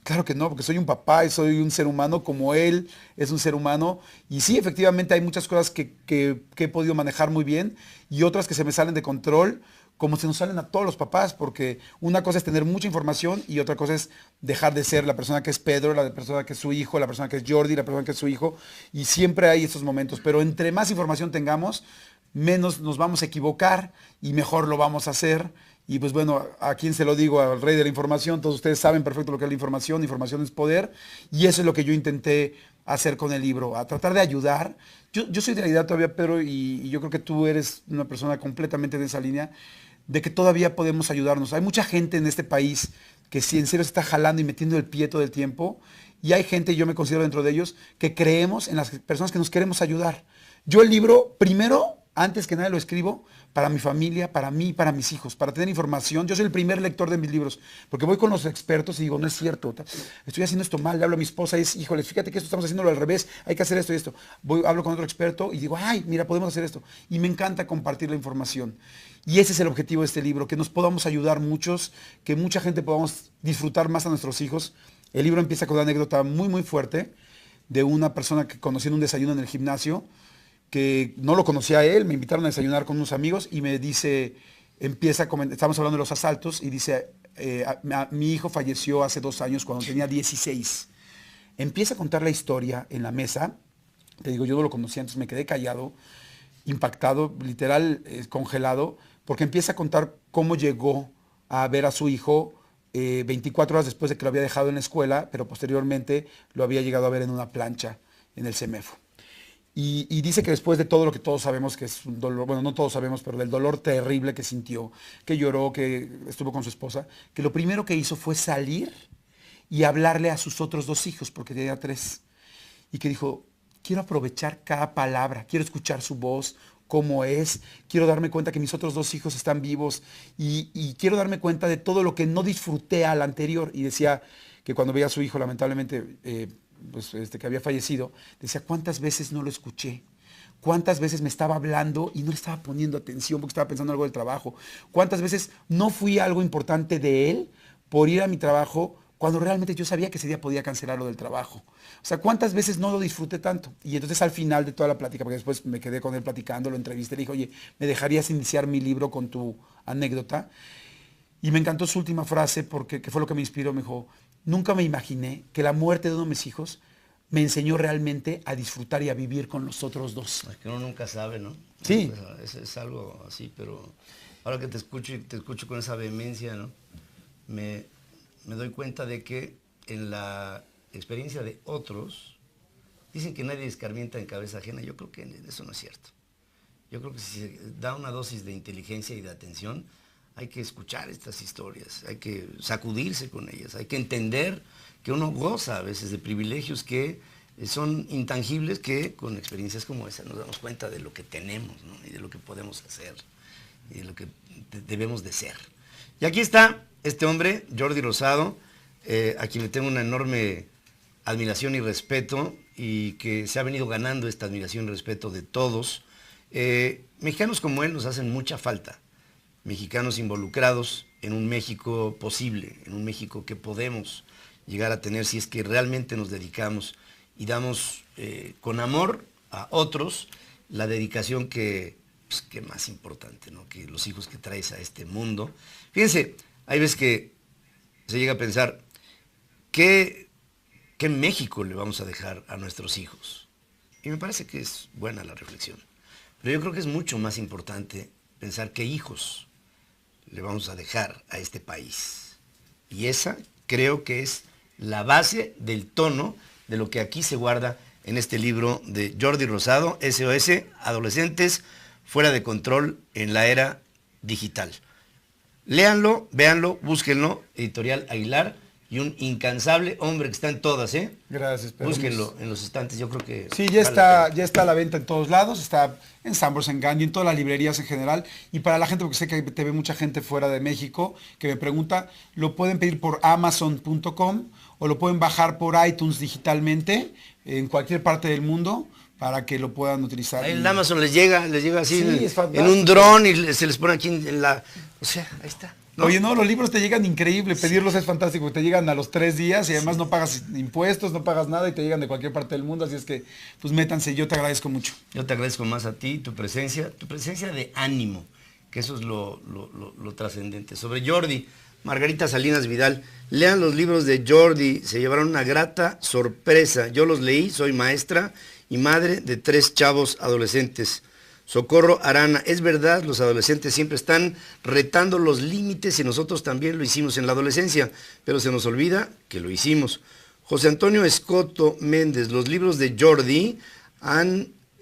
Claro que no, porque soy un papá y soy un ser humano como él es un ser humano. Y sí, efectivamente hay muchas cosas que he podido manejar muy bien y otras que se me salen de control, como se nos salen a todos los papás, porque una cosa es tener mucha información y otra cosa es dejar de ser la persona que es Pedro, la persona que es su hijo, la persona que es Jordi, la persona que es su hijo. Y siempre hay esos momentos. Pero entre más información tengamos, menos nos vamos a equivocar y mejor lo vamos a hacer. Y pues bueno, ¿a quién se lo digo? Al rey de la información. Todos ustedes saben perfecto lo que es la información. Información es poder. Y eso es lo que yo intenté hacer con el libro, a tratar de ayudar. Yo soy de la idea todavía, Pedro, y yo creo que tú eres una persona completamente de esa línea, de que todavía podemos ayudarnos. Hay mucha gente en este país que sí, en serio se está jalando y metiendo el pie todo el tiempo. Y hay gente, yo me considero dentro de ellos, que creemos en las personas que nos queremos ayudar. Yo el libro, primero, antes que nada lo escribo para mi familia, para mí y para mis hijos, para tener información. Yo soy el primer lector de mis libros, porque voy con los expertos y digo, no es cierto, estoy haciendo esto mal, le hablo a mi esposa y es, híjole, fíjate que esto estamos haciéndolo al revés, hay que hacer esto y esto. Hablo con otro experto y digo, ay, mira, podemos hacer esto. Y me encanta compartir la información. Y ese es el objetivo de este libro, que nos podamos ayudar muchos, que mucha gente podamos disfrutar más a nuestros hijos. El libro empieza con una anécdota muy, muy fuerte de una persona que conocí en un desayuno en el gimnasio, que no lo conocía a él, me invitaron a desayunar con unos amigos y me dice, estamos hablando de los asaltos y dice, mi hijo falleció hace 2 años cuando tenía 16. Empieza a contar la historia en la mesa, te digo, yo no lo conocía, entonces me quedé callado, impactado, literal, congelado, porque empieza a contar cómo llegó a ver a su hijo 24 horas después de que lo había dejado en la escuela, pero posteriormente lo había llegado a ver en una plancha en el CEMEFO. Y dice que después de todo lo que todos sabemos que es un dolor, bueno, no todos sabemos, pero del dolor terrible que sintió, que lloró, que estuvo con su esposa, que lo primero que hizo fue salir y hablarle a sus otros 2 hijos, porque tenía 3. Y que dijo, quiero aprovechar cada palabra, quiero escuchar su voz, cómo es, quiero darme cuenta que mis otros 2 hijos están vivos y quiero darme cuenta de todo lo que no disfruté al anterior. Y decía que cuando veía a su hijo, lamentablemente, que había fallecido, decía, ¿cuántas veces no lo escuché? ¿Cuántas veces me estaba hablando y no le estaba poniendo atención porque estaba pensando en algo del trabajo? ¿Cuántas veces no fui algo importante de él por ir a mi trabajo cuando realmente yo sabía que ese día podía cancelar lo del trabajo. O sea, ¿cuántas veces no lo disfruté tanto? Y entonces al final de toda la plática, porque después me quedé con él platicando, lo entrevisté, le dije, oye, ¿me dejarías iniciar mi libro con tu anécdota? Y me encantó su última frase porque que fue lo que me inspiró. Me dijo, nunca me imaginé que la muerte de uno de mis hijos me enseñó realmente a disfrutar y a vivir con los otros dos. Es que uno nunca sabe, ¿no? Sí. Es algo así, pero ahora que te escucho y te escucho con esa vehemencia, ¿no? Me doy cuenta de que en la experiencia de otros, dicen que nadie escarmienta en cabeza ajena. Yo creo que eso no es cierto. Yo creo que si se da una dosis de inteligencia y de atención, hay que escuchar estas historias, hay que sacudirse con ellas, hay que entender que uno goza a veces de privilegios que son intangibles, que con experiencias como esa nos damos cuenta de lo que tenemos, ¿no? Y de lo que podemos hacer y de lo que debemos de ser. Y aquí está este hombre, Jordi Rosado, a quien le tengo una enorme admiración y respeto, y que se ha venido ganando esta admiración y respeto de todos. Mexicanos como él nos hacen mucha falta. Mexicanos involucrados en un México posible, en un México que podemos llegar a tener si es que realmente nos dedicamos y damos con amor a otros la dedicación que más importante, ¿no? Que los hijos que traes a este mundo. Fíjense, hay veces que se llega a pensar, ¿qué México le vamos a dejar a nuestros hijos? Y me parece que es buena la reflexión. Pero yo creo que es mucho más importante pensar qué hijos le vamos a dejar a este país. Y esa creo que es la base del tono de lo que aquí se guarda en este libro de Jordi Rosado, SOS, Adolescentes fuera de control en la era digital. Léanlo, véanlo, búsquenlo, Editorial Aguilar, y un incansable hombre que está en todas, ¿eh? Gracias, Pedro. Búsquenlo en los estantes, yo creo que... Sí, ya está a la venta en todos lados, está en Sanborns, en Gandhi, en todas las librerías en general. Y para la gente, porque sé que te ve mucha gente fuera de México, que me pregunta, lo pueden pedir por amazon.com o lo pueden bajar por iTunes digitalmente en cualquier parte del mundo para que lo puedan utilizar. Ahí en Amazon les llega así Sí, en un dron y se les pone aquí en la... O sea, ahí está. ¿No? Oye, no, los libros te llegan increíble, pedirlos es fantástico, te llegan a los 3 días y además no pagas impuestos, no pagas nada y te llegan de cualquier parte del mundo, así es que pues métanse, yo te agradezco mucho. Yo te agradezco más a ti, tu presencia de ánimo, que eso es lo trascendente. Sobre Jordi, Margarita Salinas Vidal, lean los libros de Jordi, se llevaron una grata sorpresa. Yo los leí, soy maestra y madre de 3 chavos adolescentes. Socorro Arana, es verdad, los adolescentes siempre están retando los límites y nosotros también lo hicimos en la adolescencia, pero se nos olvida que lo hicimos. José Antonio Escoto Méndez, los libros de Jordi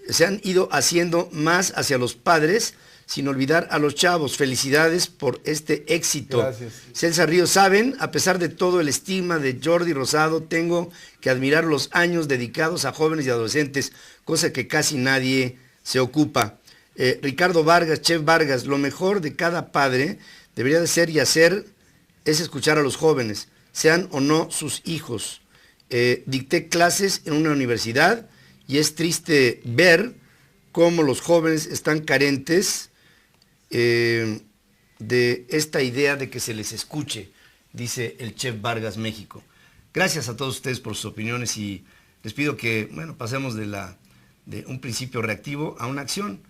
se han ido haciendo más hacia los padres, sin olvidar a los chavos. Felicidades por este éxito. Gracias. Celsa Ríos, saben, a pesar de todo el estigma de Jordi Rosado, tengo que admirar los años dedicados a jóvenes y adolescentes, cosa que casi nadie se ocupa. Ricardo Vargas, Chef Vargas, lo mejor de cada padre debería de ser y hacer es escuchar a los jóvenes, sean o no sus hijos. Dicté clases en una universidad y es triste ver cómo los jóvenes están carentes de esta idea de que se les escuche, dice el Chef Vargas México. Gracias a todos ustedes por sus opiniones y les pido que, bueno, pasemos de un principio reactivo a una acción.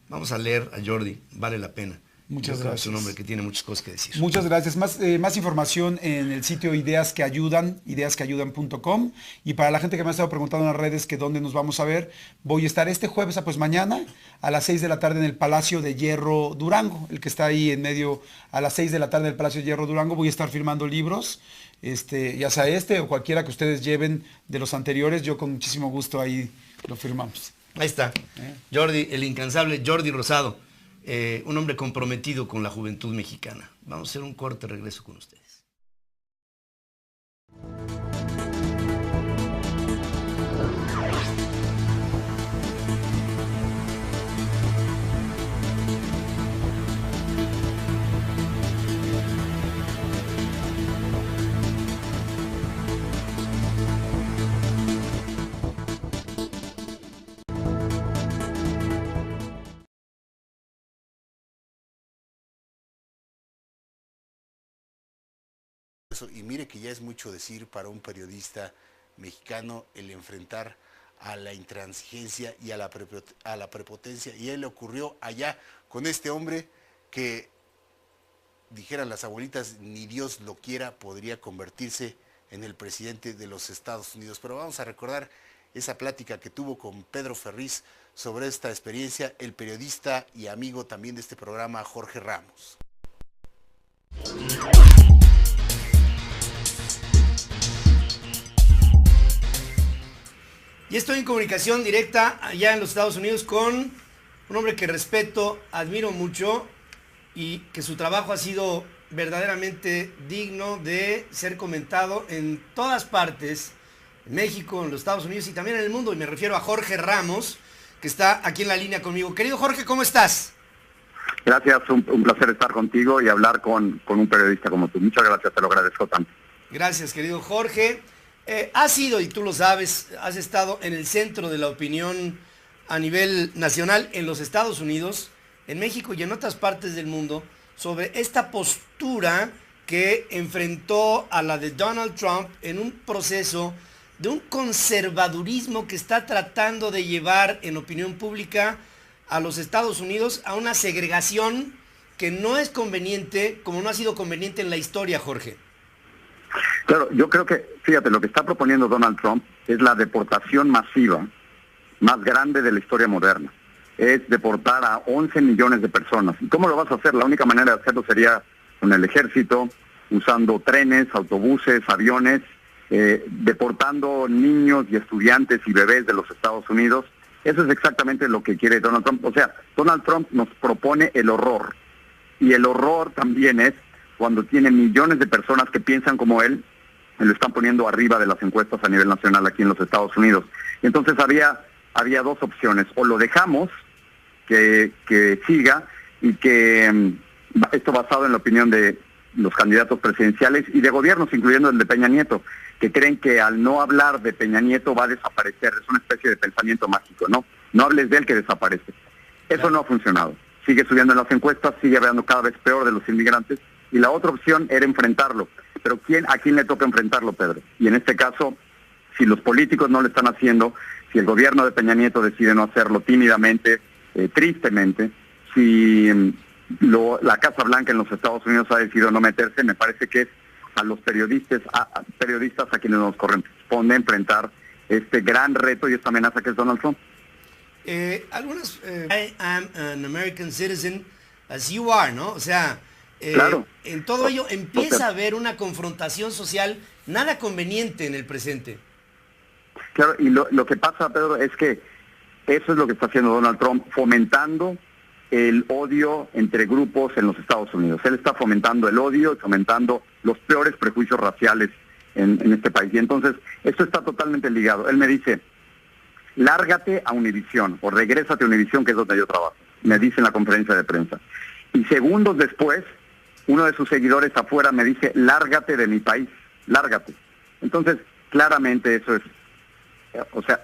Vamos a leer a Jordi, vale la pena. Muchas gracias. Es un hombre que tiene muchas cosas que decir. Muchas gracias. Más información en el sitio Ideas que Ayudan, ideasqueayudan.com. Y para la gente que me ha estado preguntando en las redes que dónde nos vamos a ver, voy a estar este jueves, pues mañana, a las 6 de la tarde en el Palacio de Hierro Durango, el que está ahí en medio, a las 6 de la tarde en el Palacio de Hierro Durango. Voy a estar firmando libros, ya sea o cualquiera que ustedes lleven de los anteriores, yo con muchísimo gusto ahí lo firmamos. Ahí está, Jordi, el incansable Jordi Rosado, un hombre comprometido con la juventud mexicana. Vamos a hacer un corte, regreso con ustedes. esfuerzo, y mire que ya es mucho decir para un periodista mexicano el enfrentar a la intransigencia y a la prepotencia, y él le ocurrió allá con este hombre que, dijeran las abuelitas, ni Dios lo quiera, podría convertirse en el presidente de los Estados Unidos. Pero vamos a recordar esa plática que tuvo con Pedro Ferriz sobre esta experiencia, el periodista y amigo también de este programa, Jorge Ramos. Y estoy en comunicación directa allá en los Estados Unidos con un hombre que respeto, admiro mucho y que su trabajo ha sido verdaderamente digno de ser comentado en todas partes, en México, en los Estados Unidos y también en el mundo. Y me refiero a Jorge Ramos, que está aquí en la línea conmigo. Querido Jorge, ¿cómo estás? Gracias, un placer estar contigo y hablar con un periodista como tú. Muchas gracias, te lo agradezco tanto. Gracias, querido Jorge. Has sido, y tú lo sabes, has estado en el centro de la opinión a nivel nacional en los Estados Unidos, en México y en otras partes del mundo, sobre esta postura que enfrentó a la de Donald Trump en un proceso de un conservadurismo que está tratando de llevar en opinión pública a los Estados Unidos a una segregación que no es conveniente, como no ha sido conveniente en la historia, Jorge. Claro, yo creo que, fíjate, lo que está proponiendo Donald Trump es la deportación masiva más grande de la historia moderna. Es deportar a 11 millones de personas. ¿Y cómo lo vas a hacer? La única manera de hacerlo sería con el ejército, usando trenes, autobuses, aviones, deportando niños y estudiantes y bebés de los Estados Unidos. Eso es exactamente lo que quiere Donald Trump. O sea, Donald Trump nos propone el horror. Y el horror también es cuando tiene millones de personas que piensan como él, y lo están poniendo arriba de las encuestas a nivel nacional aquí en los Estados Unidos. Y entonces había dos opciones: o lo dejamos que siga, y que esto basado en la opinión de los candidatos presidenciales y de gobiernos, incluyendo el de Peña Nieto, que creen que al no hablar de Peña Nieto va a desaparecer. Es una especie de pensamiento mágico, ¿no? No hables de él que desaparece. Eso no ha funcionado. Sigue subiendo en las encuestas, sigue hablando cada vez peor de los inmigrantes, y la otra opción era enfrentarlo. Pero ¿a quién le toca enfrentarlo, Pedro? Y en este caso, si los políticos no lo están haciendo, si el gobierno de Peña Nieto decide no hacerlo tímidamente, tristemente, si la Casa Blanca en los Estados Unidos ha decidido no meterse, me parece que es a los periodistas a quienes nos corresponde enfrentar este gran reto y esta amenaza que es Donald Trump. I am an American citizen as you are, ¿no? O sea, claro. En todo ello empieza a haber una confrontación social nada conveniente en el presente. Claro, y lo que pasa, Pedro, es que eso es lo que está haciendo Donald Trump, fomentando el odio entre grupos en los Estados Unidos. Él está fomentando el odio, fomentando los peores prejuicios raciales en este país. Y entonces, esto está totalmente ligado. Él me dice, lárgate a Univisión, o regrésate a Univisión, que es donde yo trabajo. Me dice en la conferencia de prensa. Y segundos después, uno de sus seguidores afuera me dice, lárgate de mi país, lárgate. Entonces, claramente eso es, o sea,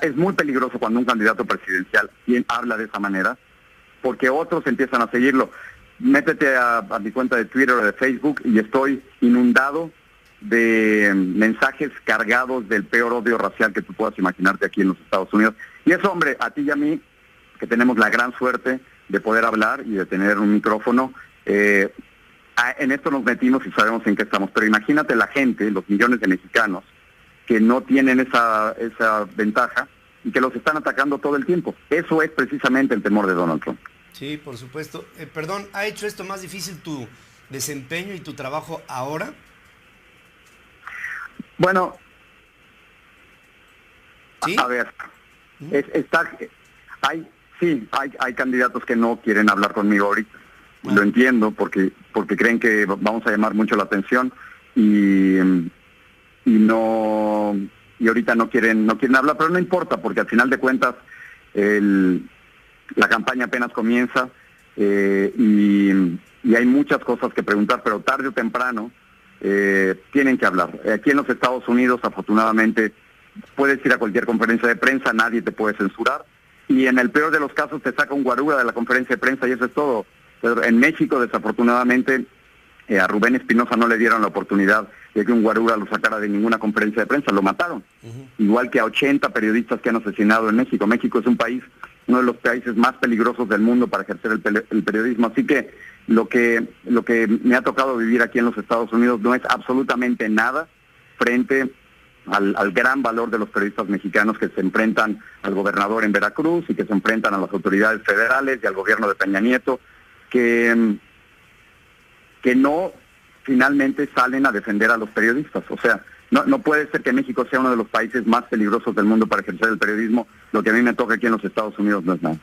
es muy peligroso cuando un candidato presidencial habla de esa manera, porque otros empiezan a seguirlo. Métete a mi cuenta de Twitter o de Facebook y estoy inundado de mensajes cargados del peor odio racial que tú puedas imaginarte aquí en los Estados Unidos. Y eso, hombre, a ti y a mí, que tenemos la gran suerte de poder hablar y de tener un micrófono, en esto nos metimos y sabemos en qué estamos. Pero imagínate la gente, los millones de mexicanos, que no tienen esa ventaja y que los están atacando todo el tiempo. Eso es precisamente el temor de Donald Trump. Sí, por supuesto. Perdón, ¿ha hecho esto más difícil tu desempeño y tu trabajo ahora? Bueno, ¿sí? A ver, hay candidatos que no quieren hablar conmigo ahorita. Lo entiendo porque creen que vamos a llamar mucho la atención y ahorita no quieren hablar, pero no importa, porque al final de cuentas la campaña apenas comienza y hay muchas cosas que preguntar, pero tarde o temprano tienen que hablar. Aquí en los Estados Unidos, afortunadamente, puedes ir a cualquier conferencia de prensa, nadie te puede censurar, y en el peor de los casos te saca un guarura de la conferencia de prensa y eso es todo. Pero en México, desafortunadamente, A Rubén Espinosa no le dieron la oportunidad de que un guarura lo sacara de ninguna conferencia de prensa, lo mataron. Igual que a 80 periodistas que han asesinado en México. México es un país, uno de los países más peligrosos del mundo para ejercer el periodismo. Así que lo que me ha tocado vivir aquí en los Estados Unidos no es absolutamente nada frente al gran valor de los periodistas mexicanos que se enfrentan al gobernador en Veracruz y que se enfrentan a las autoridades federales y al gobierno de Peña Nieto, que no finalmente salen a defender a los periodistas. O sea, no puede ser que México sea uno de los países más peligrosos del mundo para ejercer el periodismo. Lo que a mí me toca aquí en los Estados Unidos no es nada.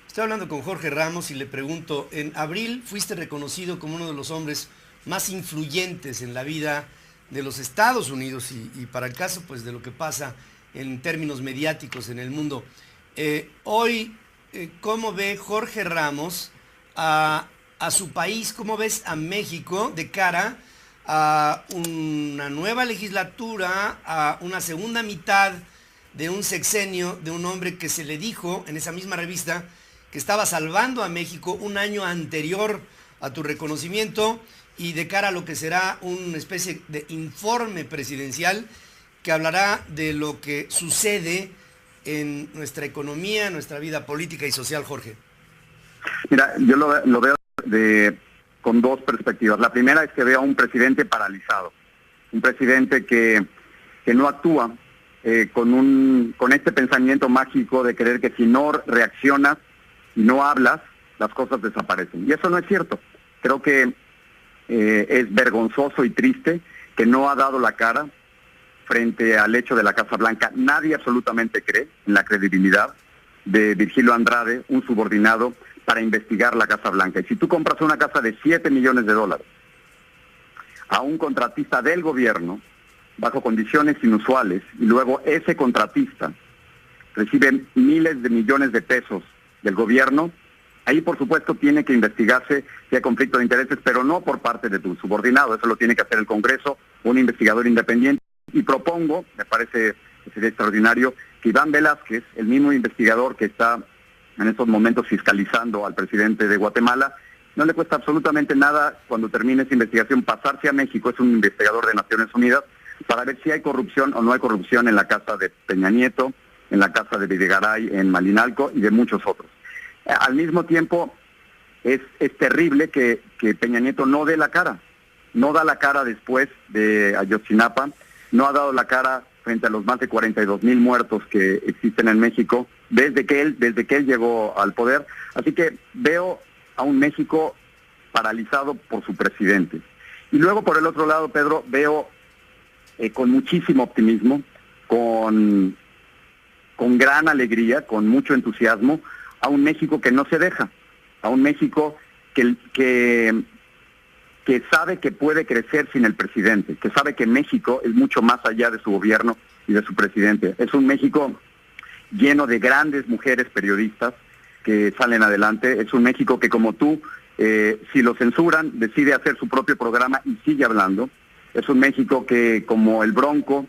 Estoy hablando con Jorge Ramos y le pregunto, en abril fuiste reconocido como uno de los hombres más influyentes en la vida de los Estados Unidos y para el caso pues de lo que pasa en términos mediáticos en el mundo. Hoy, ¿cómo ve Jorge Ramos a su país? ¿Cómo ves a México de cara a una nueva legislatura, a una segunda mitad de un sexenio de un hombre que se le dijo en esa misma revista que estaba salvando a México un año anterior a tu reconocimiento, y de cara a lo que será una especie de informe presidencial que hablará de lo que sucede en nuestra economía, en nuestra vida política y social, Jorge? Mira, yo lo veo con dos perspectivas. La primera es que veo a un presidente paralizado, un presidente que no actúa con este pensamiento mágico de creer que si no reaccionas y no hablas, las cosas desaparecen. Y eso no es cierto. Creo que es vergonzoso y triste que no ha dado la cara frente al hecho de la Casa Blanca. Nadie absolutamente cree en la credibilidad de Virgilio Andrade, un subordinado, para investigar la Casa Blanca. Y si tú compras una casa de $7 millones a un contratista del gobierno, bajo condiciones inusuales, y luego ese contratista recibe miles de millones de pesos del gobierno, ahí por supuesto tiene que investigarse si hay conflicto de intereses, pero no por parte de tu subordinado. Eso lo tiene que hacer el Congreso, un investigador independiente. Y propongo, me parece que sería extraordinario, que Iván Velázquez, el mismo investigador que está en estos momentos fiscalizando al presidente de Guatemala, no le cuesta absolutamente nada cuando termine esa investigación pasarse a México, es un investigador de Naciones Unidas, para ver si hay corrupción o no hay corrupción en la casa de Peña Nieto, en la casa de Videgaray, en Malinalco y de muchos otros. Al mismo tiempo, es terrible que Peña Nieto no dé la cara, no da la cara después de Ayotzinapa, no ha dado la cara frente a los más de 42,000 muertos que existen en México desde que él llegó al poder. Así que veo a un México paralizado por su presidente. Y luego, por el otro lado, Pedro, veo con muchísimo optimismo, con gran alegría, con mucho entusiasmo, a un México que no se deja, a un México que sabe que puede crecer sin el presidente, que sabe que México es mucho más allá de su gobierno y de su presidente. Es un México lleno de grandes mujeres periodistas que salen adelante. Es un México que, como tú, si lo censuran, decide hacer su propio programa y sigue hablando. Es un México que, como el Bronco,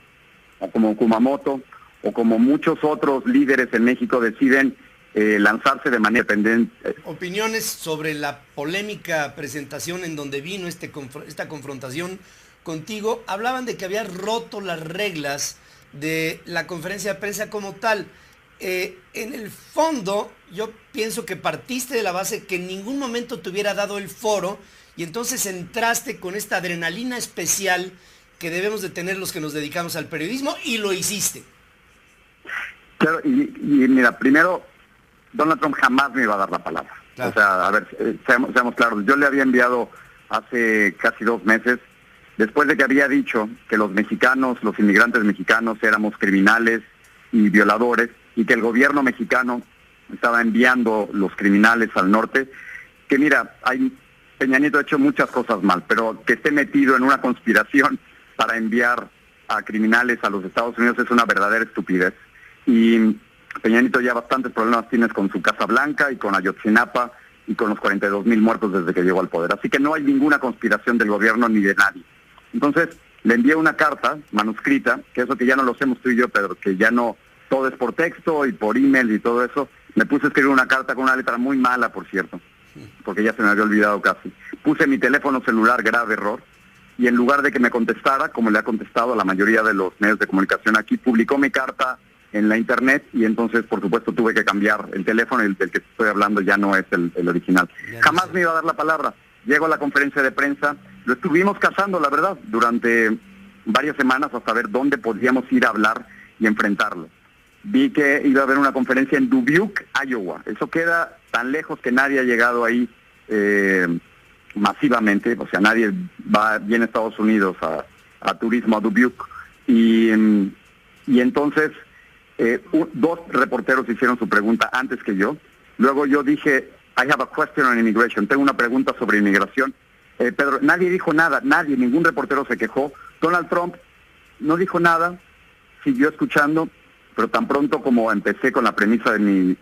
o como Kumamoto, o como muchos otros líderes en México, deciden lanzarse de manera independiente. Opiniones sobre la polémica presentación en donde vino esta confrontación contigo. Hablaban de que había roto las reglas de la conferencia de prensa como tal. En el fondo, yo pienso que partiste de la base que en ningún momento te hubiera dado el foro y entonces entraste con esta adrenalina especial que debemos de tener los que nos dedicamos al periodismo, y lo hiciste. Claro, y mira, primero, Donald Trump jamás me iba a dar la palabra. Claro. O sea, a ver, seamos claros. Yo le había enviado hace casi 2 meses, después de que había dicho que los mexicanos, los inmigrantes mexicanos, éramos criminales y violadores, y que el gobierno mexicano estaba enviando los criminales al norte, que mira, Peña Nieto ha hecho muchas cosas mal, pero que esté metido en una conspiración para enviar a criminales a los Estados Unidos es una verdadera estupidez. Y Peña Nieto ya bastantes problemas tienes con su Casa Blanca y con Ayotzinapa y con los 42,000 muertos desde que llegó al poder. Así que no hay ninguna conspiración del gobierno ni de nadie. Entonces, le envié una carta manuscrita, que eso que ya no lo hacemos tú y yo, Pedro, que ya no, todo es por texto y por email y todo eso. Me puse a escribir una carta con una letra muy mala, por cierto, porque ya se me había olvidado casi. Puse mi teléfono celular, grave error, y en lugar de que me contestara, como le ha contestado a la mayoría de los medios de comunicación aquí, publicó mi carta en la internet y entonces, por supuesto, tuve que cambiar el teléfono y el del que estoy hablando ya no es el original. Jamás me iba a dar la palabra. Llego a la conferencia de prensa, lo estuvimos cazando, la verdad, durante varias semanas hasta ver dónde podíamos ir a hablar y enfrentarlo. Vi que iba a haber una conferencia en Dubuque, Iowa. Eso queda tan lejos que nadie ha llegado ahí masivamente, o sea, nadie viene a Estados Unidos a turismo a Dubuque. Y entonces, dos reporteros hicieron su pregunta antes que yo. Luego yo dije, I have a question on immigration, tengo una pregunta sobre inmigración. Pedro, nadie dijo nada, ningún reportero se quejó. Donald Trump no dijo nada, siguió escuchando, pero tan pronto como empecé con la premisa de mi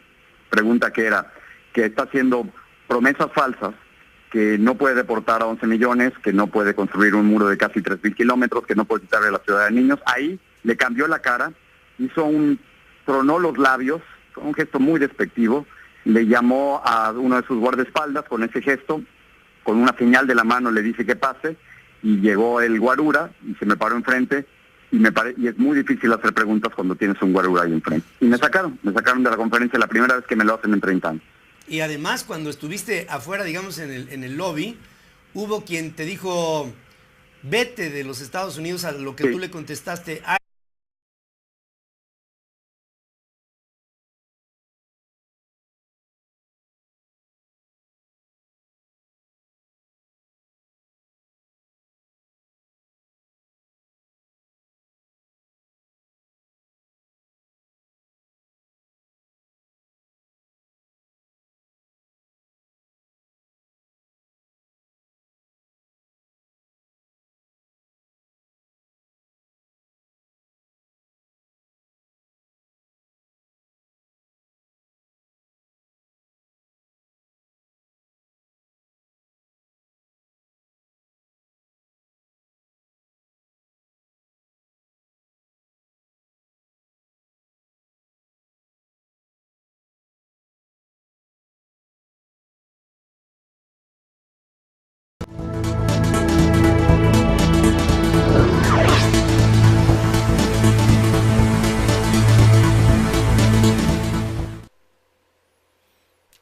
pregunta, que era que está haciendo promesas falsas, que no puede deportar a 11 millones, que no puede construir un muro de casi 3,000 kilómetros, que no puede quitarle la ciudad de niños, ahí le cambió la cara, tronó los labios, con un gesto muy despectivo, le llamó a uno de sus guardaespaldas con ese gesto, con una señal de la mano le dice que pase, y llegó el guarura y se me paró enfrente, y es muy difícil hacer preguntas cuando tienes un guarura ahí enfrente. Y me sacaron de la conferencia la primera vez que me lo hacen en 30 años. Y además, cuando estuviste afuera, digamos, en el lobby, hubo quien te dijo, vete de los Estados Unidos, a lo que Sí. tú le contestaste.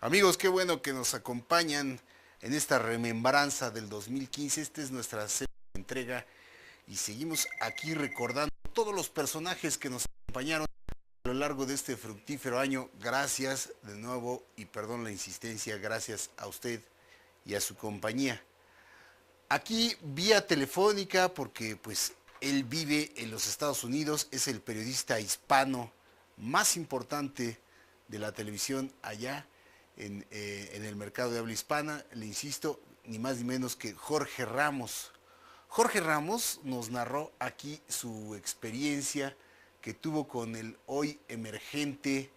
Amigos, qué bueno que nos acompañan en esta remembranza del 2015. Esta es nuestra segunda entrega y seguimos aquí recordando todos los personajes que nos acompañaron a lo largo de este fructífero año. Gracias de nuevo y perdón la insistencia, gracias a usted y a su compañía. Aquí vía telefónica porque pues él vive en los Estados Unidos, es el periodista hispano más importante de la televisión allá en el mercado de habla hispana. Le insisto, ni más ni menos que Jorge Ramos. Jorge Ramos nos narró aquí su experiencia que tuvo con el hoy emergente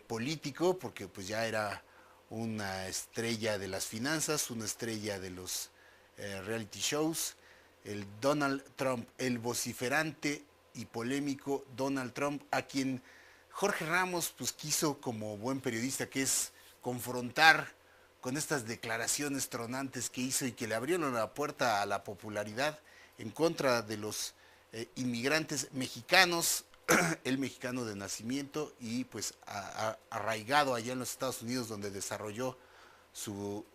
político, porque pues ya era una estrella de las finanzas, una estrella de los reality shows, el Donald Trump, el vociferante y polémico Donald Trump, a quien Jorge Ramos pues quiso, como buen periodista que es, confrontar con estas declaraciones tronantes que hizo y que le abrieron la puerta a la popularidad en contra de los inmigrantes mexicanos, el mexicano de nacimiento y pues arraigado allá en los Estados Unidos, donde desarrolló su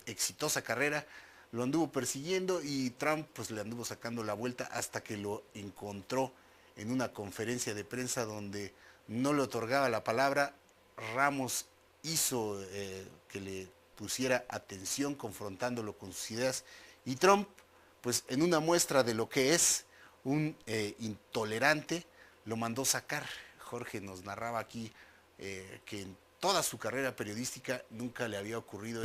exitosa carrera. Lo anduvo persiguiendo y Trump pues le anduvo sacando la vuelta hasta que lo encontró en una conferencia de prensa donde no le otorgaba la palabra. Ramos hizo que le pusiera atención confrontándolo con sus ideas y Trump, pues en una muestra de lo que es un intolerante, lo mandó sacar. Jorge nos narraba aquí que en toda su carrera periodística nunca le había ocurrido